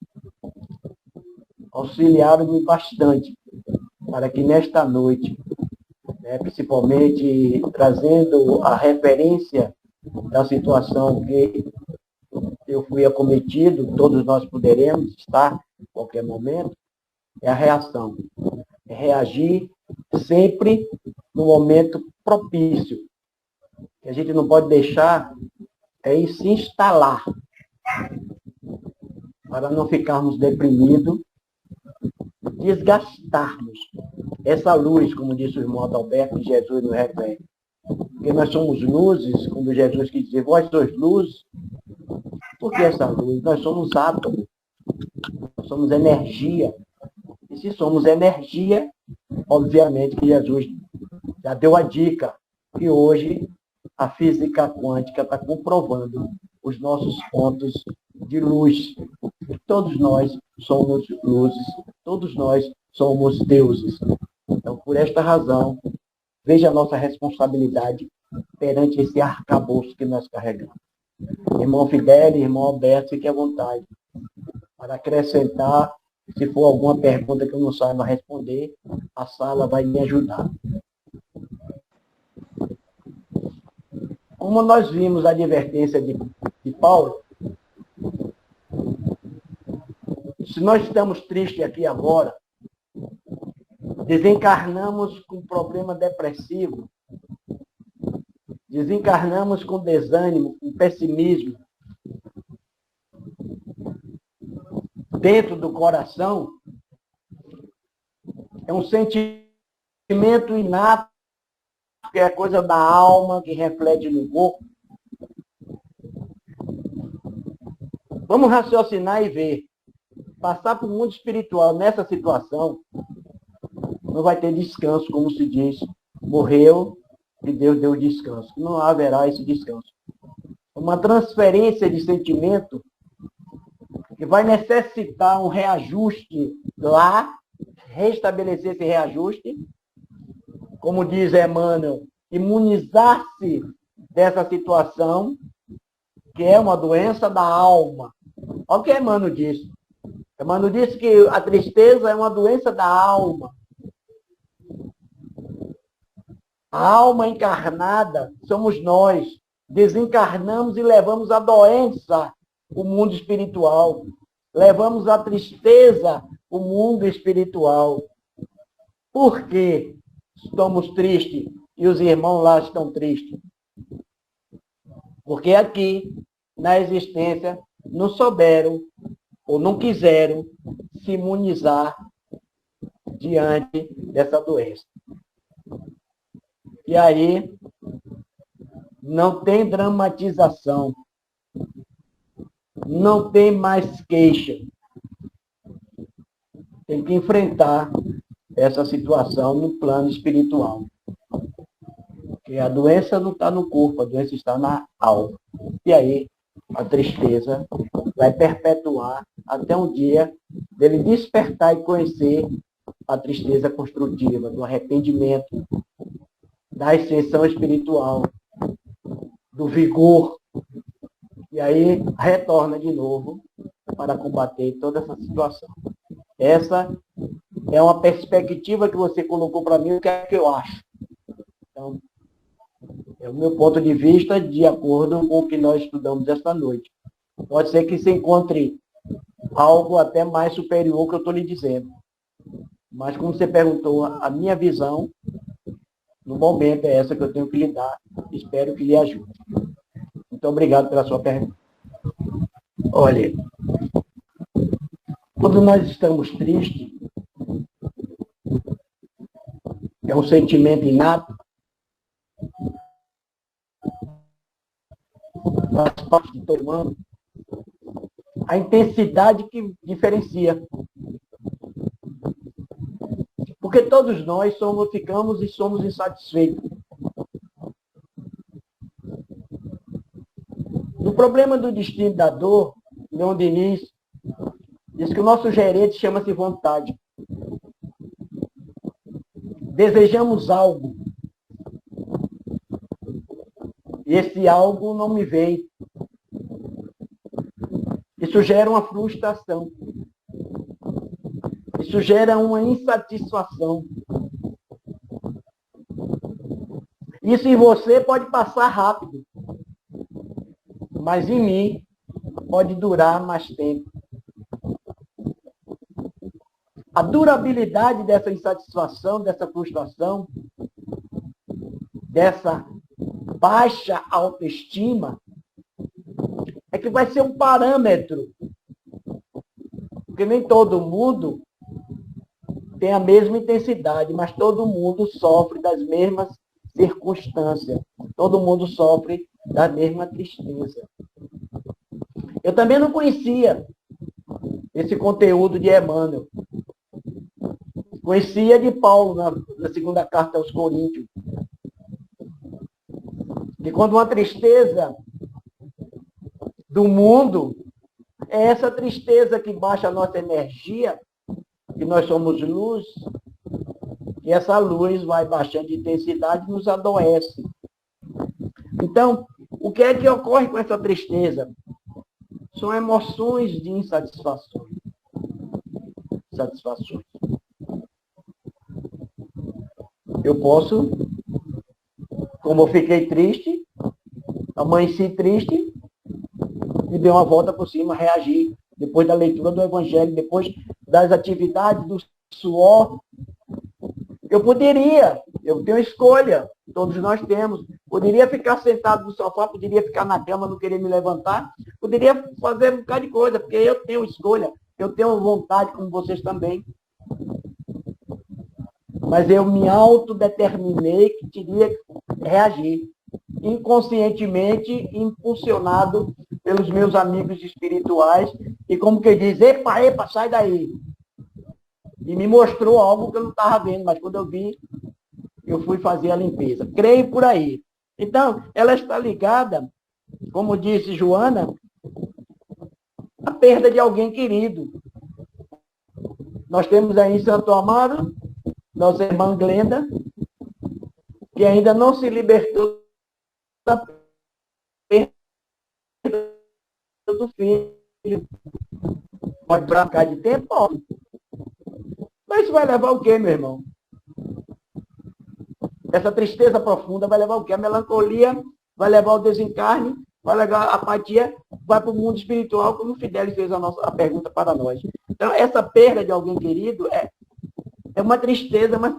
auxiliaram-me bastante para que nesta noite, né, principalmente trazendo a referência da situação que eu fui acometido, todos nós poderemos estar em qualquer momento, é a reação. É reagir sempre no momento propício. Que a gente não pode deixar se instalar para não ficarmos deprimidos, desgastarmos essa luz, como disse o irmão Adalberto, de Jesus no refrém. Porque nós somos luzes, quando Jesus quis dizer, vós sois luz. Por que essa luz? Nós somos átomos, nós somos energia. E se somos energia, obviamente que Jesus já deu a dica que hoje a física quântica está comprovando os nossos pontos de luz. Todos nós somos luzes, todos nós somos deuses. Então, por esta razão, veja a nossa responsabilidade perante esse arcabouço que nós carregamos. Irmão Fidel, irmão Alberto, fique à vontade para acrescentar. Se for alguma pergunta que eu não saiba responder, a sala vai me ajudar. Como nós vimos a advertência de Paulo, se nós estamos tristes aqui agora, desencarnamos com problema depressivo, desencarnamos com desânimo, com pessimismo, dentro do coração, é um sentimento inato, que é coisa da alma, que reflete no corpo. Vamos raciocinar e ver. Passar para o mundo espiritual nessa situação, não vai ter descanso, como se diz. Morreu e Deus deu descanso. Não haverá esse descanso. Uma transferência de sentimento que vai necessitar um reajuste lá, restabelecer esse reajuste, como diz Emmanuel, imunizar-se dessa situação, que é uma doença da alma. Olha o que Emmanuel disse. Emmanuel disse que a tristeza é uma doença da alma. A alma encarnada somos nós. Desencarnamos e levamos a doença o mundo espiritual. Levamos a tristeza o mundo espiritual. Por quê? Estamos tristes e os irmãos lá estão tristes. Porque aqui, na existência, não souberam ou não quiseram se imunizar diante dessa doença. E aí, não tem dramatização. Não tem mais queixa. Tem que enfrentar essa situação no plano espiritual. Porque a doença não está no corpo, a doença está na alma. E aí, a tristeza vai perpetuar até um dia dele despertar e conhecer a tristeza construtiva, do arrependimento, da ascensão espiritual, do vigor. E aí retorna de novo para combater toda essa situação. Essa é uma perspectiva que você colocou para mim, o que é que eu acho. Então, é o meu ponto de vista de acordo com o que nós estudamos esta noite. Pode ser que se encontre algo até mais superior que eu estou lhe dizendo. Mas como você perguntou, a minha visão, no momento, é essa que eu tenho que lhe dar. Espero que lhe ajude. Muito obrigado pela sua pergunta. Olha, quando nós estamos tristes, é um sentimento inato, faz parte de todo humano, a intensidade que diferencia. Porque todos nós ficamos e somos insatisfeitos. No problema do destino da dor, Leon Denis diz que o nosso gerente chama-se vontade. Desejamos algo. E esse algo não me vem. Isso gera uma frustração. Isso gera uma insatisfação. Isso em você pode passar rápido. Mas em mim pode durar mais tempo. A durabilidade dessa insatisfação, dessa frustração, dessa baixa autoestima, é que vai ser um parâmetro. Porque nem todo mundo tem a mesma intensidade, mas todo mundo sofre das mesmas circunstâncias. todo mundo sofre da mesma tristeza. Eu também não conhecia esse conteúdo de Emmanuel. Conhecia de Paulo na segunda carta aos Coríntios. Que quando uma tristeza do mundo, é essa tristeza que baixa a nossa energia, que nós somos luz, e essa luz vai baixando de intensidade e nos adoece. Então, o que é que ocorre com essa tristeza? São emoções de insatisfações. Satisfações. Eu posso, como eu fiquei triste, amanheci triste, e dei uma volta por cima, reagi, depois da leitura do Evangelho, depois das atividades do suor. Eu tenho escolha, todos nós temos. Poderia ficar sentado no sofá, poderia ficar na cama, não querer me levantar, poderia fazer um bocado de coisa, porque eu tenho escolha, eu tenho vontade, como vocês também. Mas eu me autodeterminei que teria que reagir, inconscientemente impulsionado pelos meus amigos espirituais, e como que diz, epa, sai daí. E me mostrou algo que eu não estava vendo, mas quando eu vi, eu fui fazer a limpeza. Creio por aí. Então, ela está ligada, como disse Joana, à perda de alguém querido. Nós temos aí em Santo Amaro, nossa irmã Glenda, que ainda não se libertou da perda do filho. Pode trocar de tempo? Pode. Mas isso vai levar o quê, meu irmão? Essa tristeza profunda vai levar o quê? A melancolia vai levar o desencarne, vai levar a apatia, vai para o mundo espiritual, como o Fidelis fez a pergunta para nós. Então, essa perda de alguém querido é uma tristeza, mas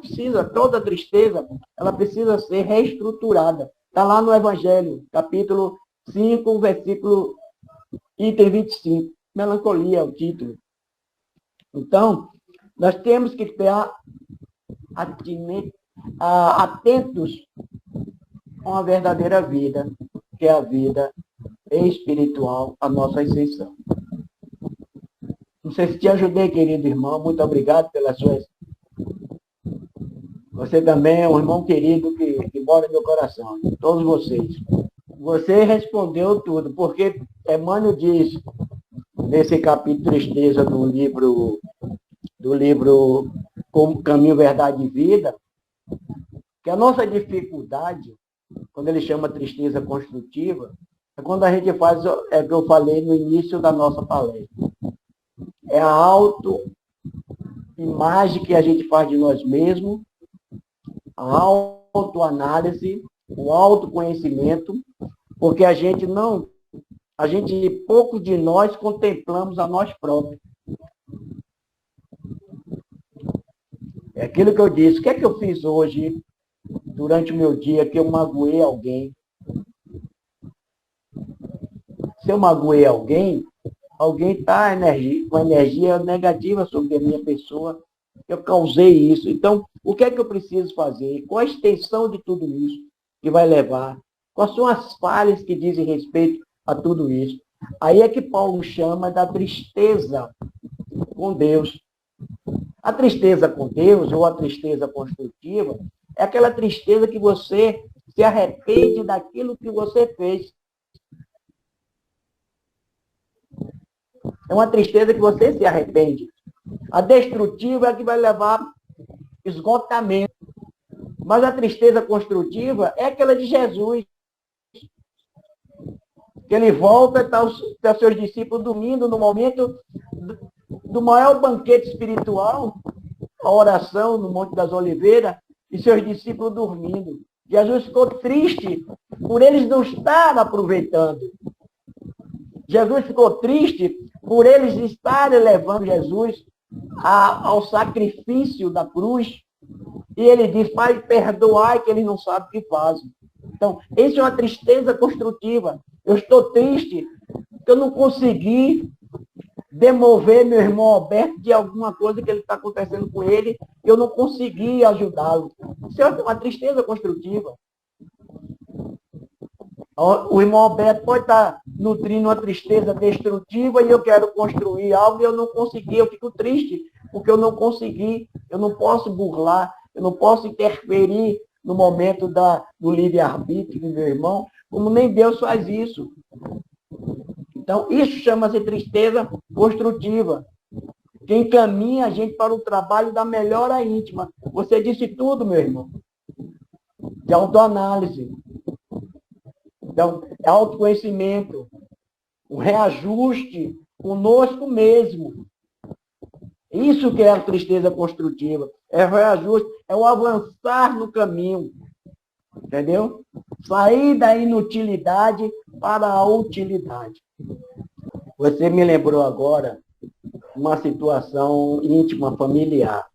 toda tristeza, ela precisa ser reestruturada. Está lá no Evangelho, capítulo 5, versículo item 25. Melancolia é o título. Então, nós temos que estar atentos a uma verdadeira vida, que é a vida espiritual, a nossa ascensão. Não sei se te ajudei, querido irmão. Muito obrigado pelas suas... Você também é um irmão querido que mora no meu coração. Todos vocês. Você respondeu tudo, porque Emmanuel diz, nesse capítulo Tristeza do livro Caminho, Verdade e Vida, que a nossa dificuldade, quando ele chama tristeza construtiva, é quando a gente faz, é o que eu falei no início da nossa palestra. É a autoimagem que a gente faz de nós mesmos, a autoanálise, o autoconhecimento, porque pouco de nós contemplamos a nós próprios. É aquilo que eu disse, o que é que eu fiz hoje, durante o meu dia, que eu magoei alguém? Se eu magoei alguém está com energia negativa sobre a minha pessoa, eu causei isso. Então, o que é que eu preciso fazer? Qual a extensão de tudo isso que vai levar? Quais são as falhas que dizem respeito a tudo isso? Aí é que Paulo chama da tristeza com Deus. A tristeza com Deus, ou a tristeza construtiva, é aquela tristeza que você se arrepende daquilo que você fez. É uma tristeza que você se arrepende. A destrutiva é a que vai levar esgotamento. Mas a tristeza construtiva é aquela de Jesus. Que ele volta, está os seus discípulos dormindo no momento do maior banquete espiritual, a oração no Monte das Oliveiras, e seus discípulos dormindo. Jesus ficou triste por eles não estarem aproveitando. Jesus ficou triste por eles estarem levando Jesus ao sacrifício da cruz. E ele diz, Pai, perdoai que eles não sabem o que fazem. Então, isso é uma tristeza construtiva. Eu estou triste porque eu não consegui demover meu irmão Alberto de alguma coisa que ele está acontecendo com ele, eu não consegui ajudá-lo. Isso é uma tristeza construtiva. O irmão Alberto pode estar nutrindo uma tristeza destrutiva e eu quero construir algo e eu não consegui, eu fico triste, porque eu não consegui, eu não posso burlar, eu não posso interferir no momento do livre-arbítrio do meu irmão, como nem Deus faz isso. Então, isso chama-se tristeza construtiva, que encaminha a gente para o trabalho da melhora íntima. Você disse tudo, meu irmão, de autoanálise. Então, é autoconhecimento, um reajuste conosco mesmo. Isso que é a tristeza construtiva. É o reajuste, é o avançar no caminho. Entendeu? Sair da inutilidade para a utilidade. Você me lembrou agora uma situação íntima, familiar.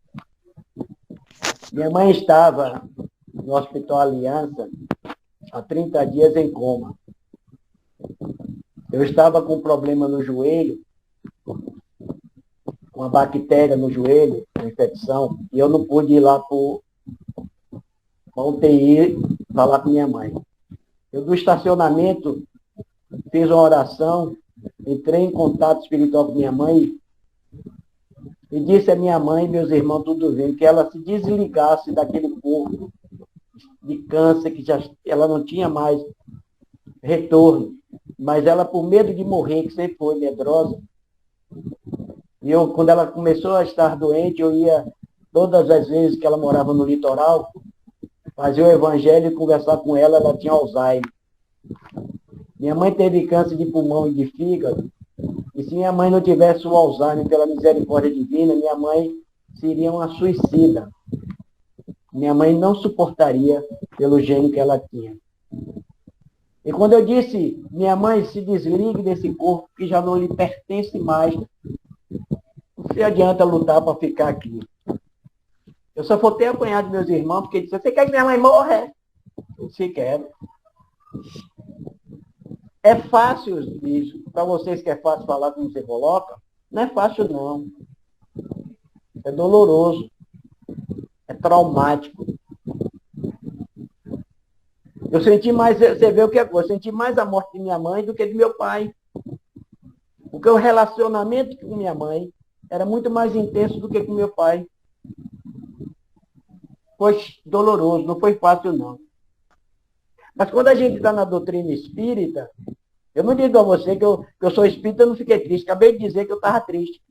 Minha mãe estava no Hospital Aliança há 30 dias em coma. Eu estava com um problema no joelho, com uma bactéria no joelho, uma infecção, e eu não pude ir lá para a UTI falar com minha mãe. Eu, do estacionamento, fiz uma oração, entrei em contato espiritual com minha mãe e disse a minha mãe e meus irmãos, tudo bem, que ela se desligasse daquele corpo de câncer, que já, ela não tinha mais retorno. Mas ela, por medo de morrer, que sempre foi medrosa, e eu, quando ela começou a estar doente, eu ia, todas as vezes que ela morava no litoral, fazer o evangelho e conversar com ela, ela tinha Alzheimer. Minha mãe teve câncer de pulmão e de fígado, e se minha mãe não tivesse o Alzheimer, pela misericórdia divina, minha mãe seria uma suicida. Minha mãe não suportaria pelo gênio que ela tinha. E quando eu disse, minha mãe, se desligue desse corpo que já não lhe pertence mais, não se adianta lutar para ficar aqui. Eu só faltei apanhar de meus irmãos, porque disse, você quer que minha mãe morra? Eu disse, quero. É fácil isso. Para vocês que é fácil falar como você coloca, não é fácil não. É doloroso. É traumático. Eu senti mais, você vê o que é coisa, eu senti mais a morte de minha mãe do que de meu pai. Porque o relacionamento com minha mãe era muito mais intenso do que com meu pai. Foi doloroso, não foi fácil não. Mas quando a gente está na doutrina espírita, eu não digo a você que eu sou espírita, eu não fiquei triste. Acabei de dizer que eu estava triste.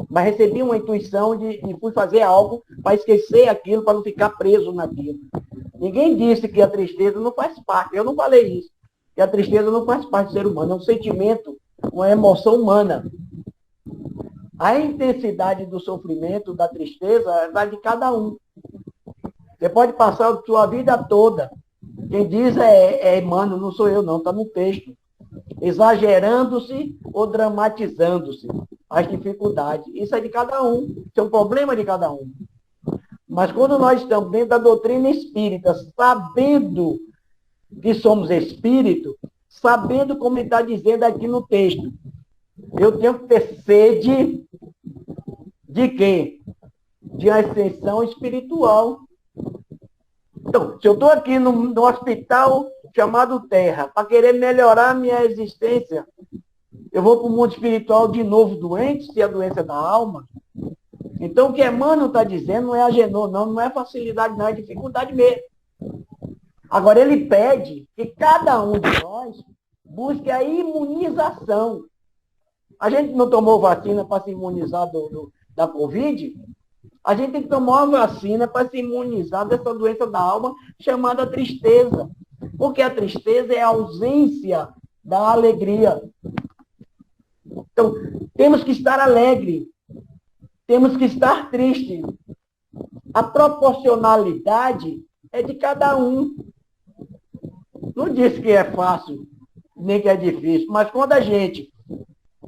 Mas recebi uma intuição de fui fazer algo para esquecer aquilo, para não ficar preso naquilo. Ninguém disse que a tristeza não faz parte. Eu não falei isso. Que a tristeza não faz parte do ser humano. É um sentimento, uma emoção humana. A intensidade do sofrimento, da tristeza, é da de cada um. Você pode passar a sua vida toda. Quem diz é Emmanuel, não sou eu não, está no texto. Exagerando-se ou dramatizando-se as dificuldades. Isso é de cada um. Isso é um problema de cada um. Mas quando nós estamos dentro da doutrina espírita, sabendo que somos espírito, sabendo como ele está dizendo aqui no texto, eu tenho que ter sede de quê? De ascensão espiritual. Então, se eu estou aqui no hospital chamado Terra, para querer melhorar a minha existência, eu vou para o mundo espiritual de novo doente, se é a doença da alma. Então, o que Emmanuel está dizendo não é agenor, não é facilidade, não, é dificuldade mesmo. Agora, ele pede que cada um de nós busque a imunização. A gente não tomou vacina para se imunizar da Covid? A gente tem que tomar uma vacina para se imunizar dessa doença da alma chamada tristeza. Porque a tristeza é a ausência da alegria. Então, temos que estar alegre. Temos que estar triste. A proporcionalidade é de cada um. Não disse que é fácil, nem que é difícil, mas quando a gente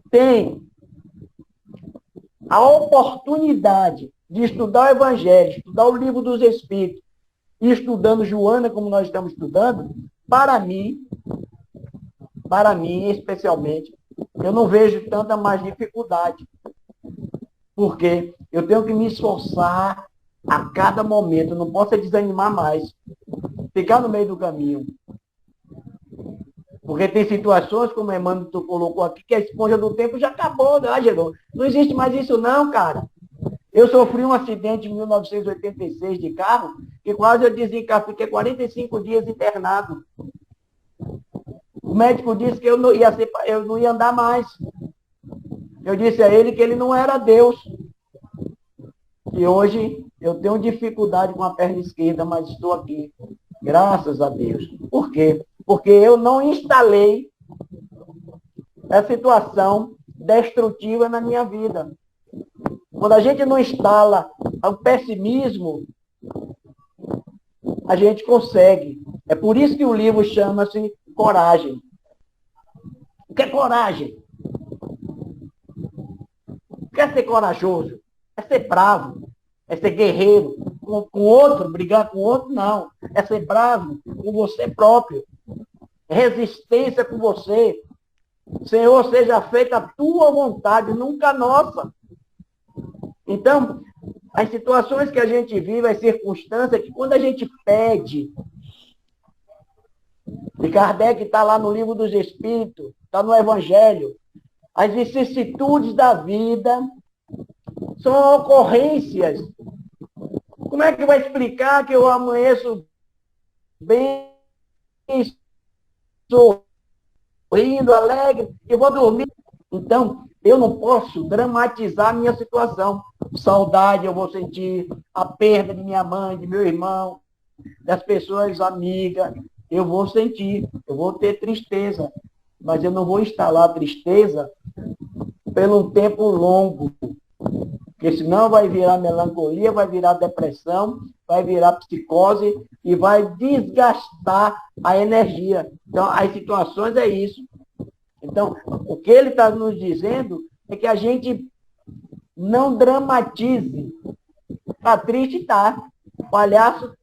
tem a oportunidade de estudar o Evangelho, estudar o Livro dos Espíritos, e estudando Joana, como nós estamos estudando, para mim, especialmente, eu não vejo tanta mais dificuldade. Porque eu tenho que me esforçar a cada momento, não posso desanimar mais. Ficar no meio do caminho. Porque tem situações, como o Emmanuel tu colocou aqui, que a esponja do tempo já acabou, né, Gerô? Não existe mais isso não, cara. Eu sofri um acidente em 1986 de carro, que quase eu desencarnei, fiquei 45 dias internado. O médico disse que eu não ia andar mais. Eu disse a ele que ele não era Deus. E hoje eu tenho dificuldade com a perna esquerda, mas estou aqui. Graças a Deus. Por quê? Porque eu não instalei a situação destrutiva na minha vida. Quando a gente não instala o pessimismo, a gente consegue. É por isso que o livro chama-se Coragem. O que é coragem? O que é ser corajoso? É ser bravo, é ser guerreiro. Com outro, brigar com outro, não. É ser bravo com você próprio. Resistência com você. Senhor, seja feita a tua vontade, nunca a nossa. Então, as situações que a gente vive, as circunstâncias, que quando a gente pede, e Kardec está lá no Livro dos Espíritos, está no Evangelho, as vicissitudes da vida são ocorrências. Como é que vai explicar que eu amanheço bem, sorrindo, alegre, e vou dormir? Então, eu não posso dramatizar a minha situação. Saudade eu vou sentir, a perda de minha mãe, de meu irmão, das pessoas amigas, eu vou sentir, eu vou ter tristeza, mas eu não vou instalar tristeza pelo tempo longo, porque senão vai virar melancolia, vai virar depressão, vai virar psicose e vai desgastar a energia. Então, as situações é isso. Então, o que ele está nos dizendo é que a gente não dramatize. Está triste, tá. O palhaço,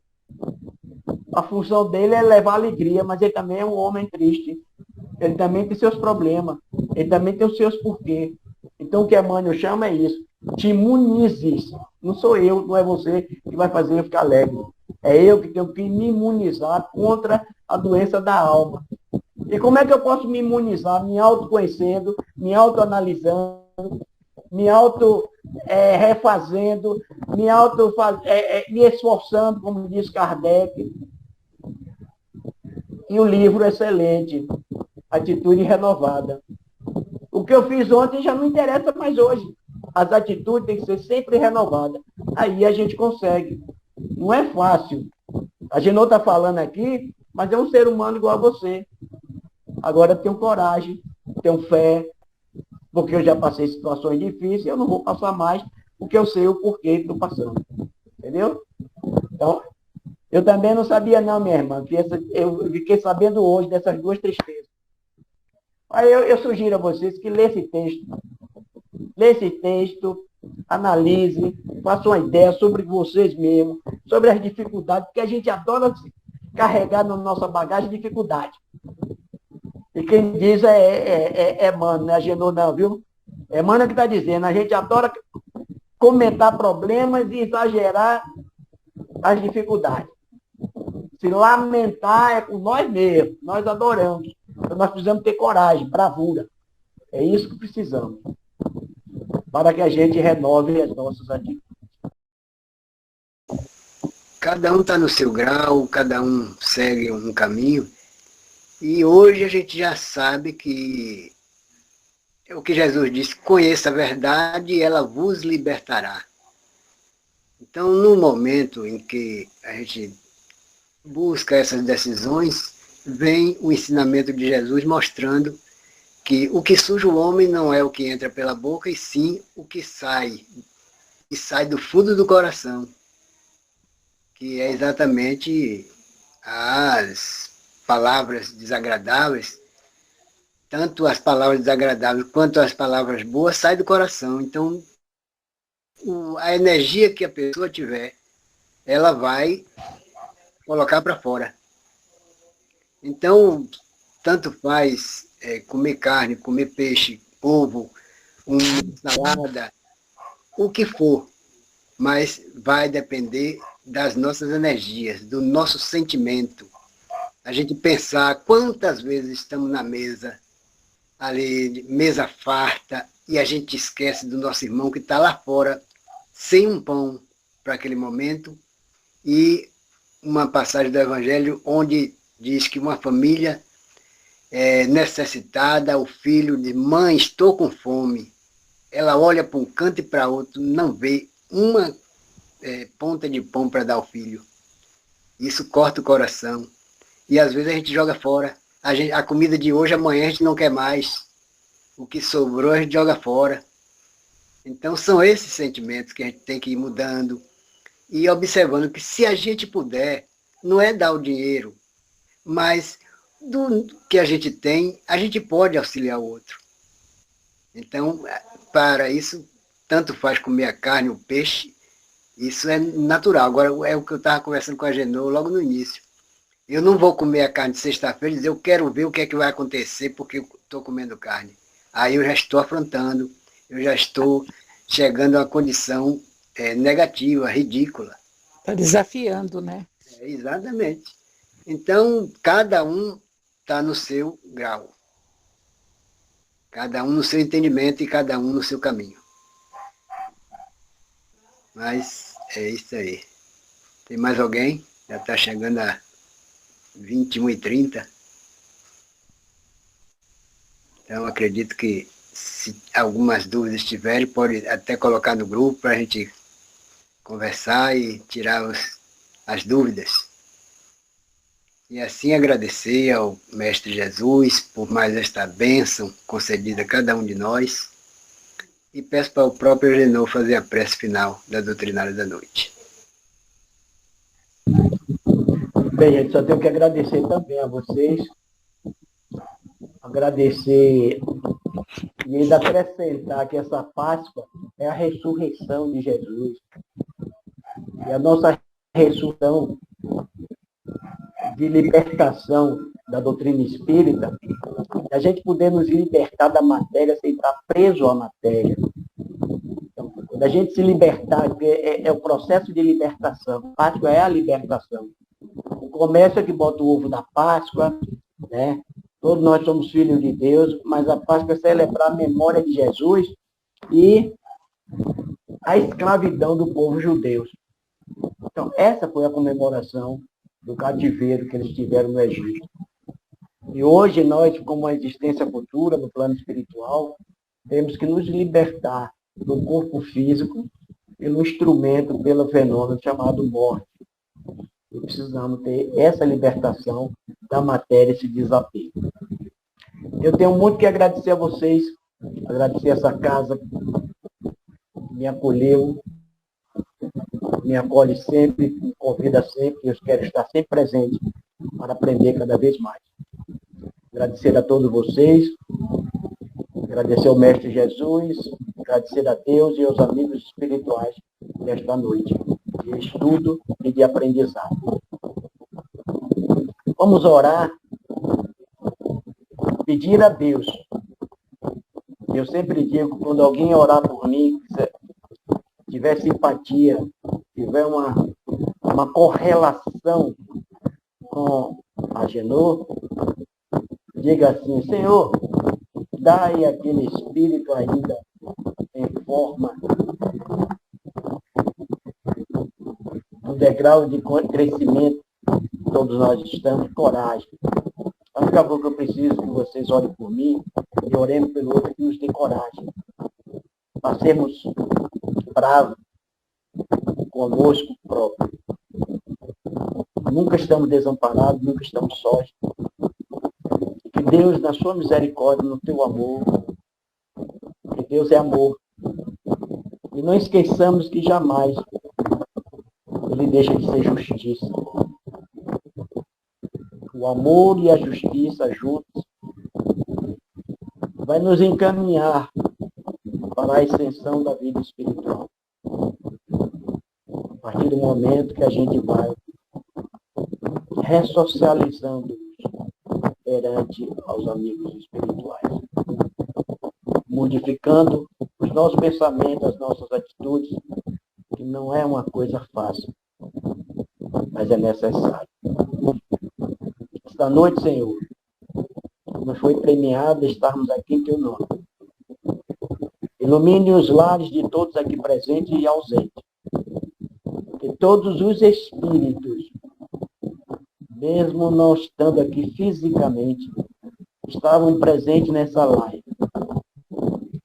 a função dele é levar alegria, mas ele também é um homem triste. Ele também tem seus problemas. Ele também tem os seus porquês. Então, o que Emmanuel chama é isso. Te imunizes. Não sou eu, não é você que vai fazer eu ficar alegre. É eu que tenho que me imunizar contra a doença da alma. E como é que eu posso me imunizar? Me autoconhecendo, me autoanalisando, me refazendo, me esforçando, como diz Kardec. E o livro excelente, Atitude Renovada. O que eu fiz ontem já não interessa mais hoje. As atitudes têm que ser sempre renovadas. Aí a gente consegue. Não é fácil. A gente não está falando aqui, mas é um ser humano igual a você. Agora tenho coragem, tenho fé, porque eu já passei situações difíceis, eu não vou passar mais, porque eu sei o porquê que estou passando. Entendeu? Então, eu também não sabia não, minha irmã, que eu fiquei sabendo hoje dessas duas tristezas. Aí eu sugiro a vocês que lê esse texto, analise, faça uma ideia sobre vocês mesmos, sobre as dificuldades, porque a gente adora carregar na nossa bagagem dificuldade. E quem diz é Mano, não é Genô não, viu? É Mano que está dizendo, a gente adora comentar problemas e exagerar as dificuldades. Se lamentar é com nós mesmos, nós adoramos. Então nós precisamos ter coragem, bravura. É isso que precisamos. Para que a gente renove as nossas atitudes. Cada um está no seu grau, cada um segue um caminho. E hoje a gente já sabe que é o que Jesus disse, conheça a verdade e ela vos libertará. Então, no momento em que a gente busca essas decisões, vem o ensinamento de Jesus mostrando que o que suja o homem não é o que entra pela boca, e sim o que sai do fundo do coração, que é exatamente as palavras desagradáveis. Tanto as palavras desagradáveis quanto as palavras boas saem do coração. Então, a energia que a pessoa tiver, ela vai colocar para fora. Então, tanto faz comer carne, comer peixe, ovo, uma salada, o que for, mas vai depender das nossas energias, do nosso sentimento. a gente pensar quantas vezes estamos na mesa, ali, mesa farta, e a gente esquece do nosso irmão que está lá fora, sem um pão para aquele momento, e uma passagem do Evangelho onde diz que uma família necessitada, o filho diz: mãe, estou com fome. Ela olha para um canto e para outro, não vê uma ponta de pão para dar ao filho. Isso corta o coração. E às vezes a gente joga fora. A comida de hoje, amanhã a gente não quer mais. O que sobrou a gente joga fora. Então são esses sentimentos que a gente tem que ir mudando e observando que se a gente puder, não é dar o dinheiro, mas do que a gente tem, a gente pode auxiliar o outro. Então, para isso, tanto faz comer a carne ou peixe, isso é natural. Agora, é o que eu estava conversando com a Genô logo no início. Eu não vou comer a carne de sexta-feira e dizer: eu quero ver o que é que vai acontecer porque eu estou comendo carne. Aí eu já estou afrontando, eu já estou chegando a uma condição negativa, ridícula. Está desafiando, né? Exatamente. Então, cada um está no seu grau. Cada um no seu entendimento e cada um no seu caminho. Mas é isso aí. Tem mais alguém? Já está chegando a 21h30. Então, acredito que se algumas dúvidas tiverem, pode até colocar no grupo para a gente conversar e tirar as dúvidas. E assim agradecer ao Mestre Jesus por mais esta bênção concedida a cada um de nós. E peço para o próprio Genô fazer a prece final da doutrinária da noite. Bem, gente, só tenho que agradecer também a vocês. Agradecer e ainda acrescentar que essa Páscoa é a ressurreição de Jesus. E a nossa ressurreição de libertação da doutrina espírita, a gente poder nos libertar da matéria sem estar preso à matéria. Então, quando a gente se libertar, é o processo de libertação. Páscoa é a libertação. O comércio é que bota o ovo na Páscoa, né? Todos nós somos filhos de Deus, mas a Páscoa é celebrar a memória de Jesus e a escravidão do povo judeu. Então, essa foi a comemoração do cativeiro que eles tiveram no Egito. E hoje nós, como uma existência futura no plano espiritual, temos que nos libertar do corpo físico pelo instrumento, pelo fenômeno chamado morte. E precisamos ter essa libertação da matéria, esse desapego. Eu tenho muito que agradecer a vocês, agradecer essa casa que me acolheu, me acolhe sempre, me convida sempre, eu quero estar sempre presente para aprender cada vez mais. Agradecer a todos vocês, agradecer ao Mestre Jesus, agradecer a Deus e aos amigos espirituais desta noite, de estudo e de aprendizado. Vamos orar, pedir a Deus. Eu sempre digo, quando alguém orar por mim, tiver simpatia, tiver uma correlação com a Genô, diga assim: Senhor, dai aquele espírito ainda em forma do degrau de crescimento que todos nós estamos, coragem. A única coisa que eu preciso que vocês orem por mim e oremos pelo outro que nos dê coragem. Para sermos bravos conosco próprio. Nunca estamos desamparados, nunca estamos sós. Que Deus, na sua misericórdia, no teu amor, que Deus é amor. E não esqueçamos que jamais Ele deixa de ser justiça. O amor e a justiça juntos vai nos encaminhar para a extensão da vida espiritual. A partir do momento que a gente vai ressocializando perante aos amigos espirituais, modificando os nossos pensamentos, as nossas atitudes, que não é uma coisa fácil, mas é necessário. Esta noite, Senhor, nos foi premiado estarmos aqui em teu nome. Ilumine os lares de todos aqui presentes e ausentes. Que todos os espíritos, mesmo não estando aqui fisicamente, estavam presentes nessa live.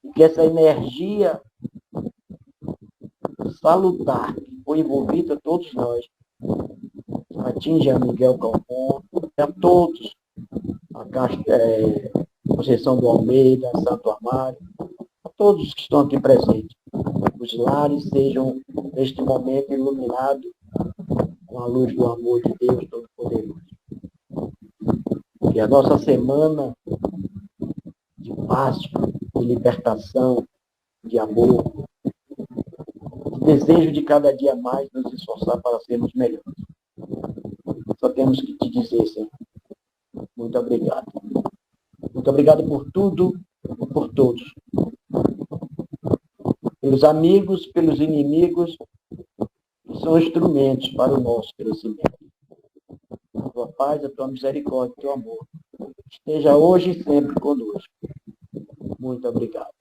E que essa energia salutar que foi envolvida a todos nós, atinja a Miguel Galvão, a todos, a Conceição do Almeida, Santo Amaro, a todos que estão aqui presentes. Os lares sejam, neste momento, iluminados com a luz do amor de Deus Todo-Poderoso. Que a nossa semana de paz, de libertação, de amor, de desejo de cada dia mais nos esforçar para sermos melhores. Só temos que te dizer, Senhor, muito obrigado. Muito obrigado por tudo e por todos. Pelos amigos, pelos inimigos, que são instrumentos para o nosso crescimento. A tua paz, a tua misericórdia, o teu amor esteja hoje e sempre conosco. Muito obrigado.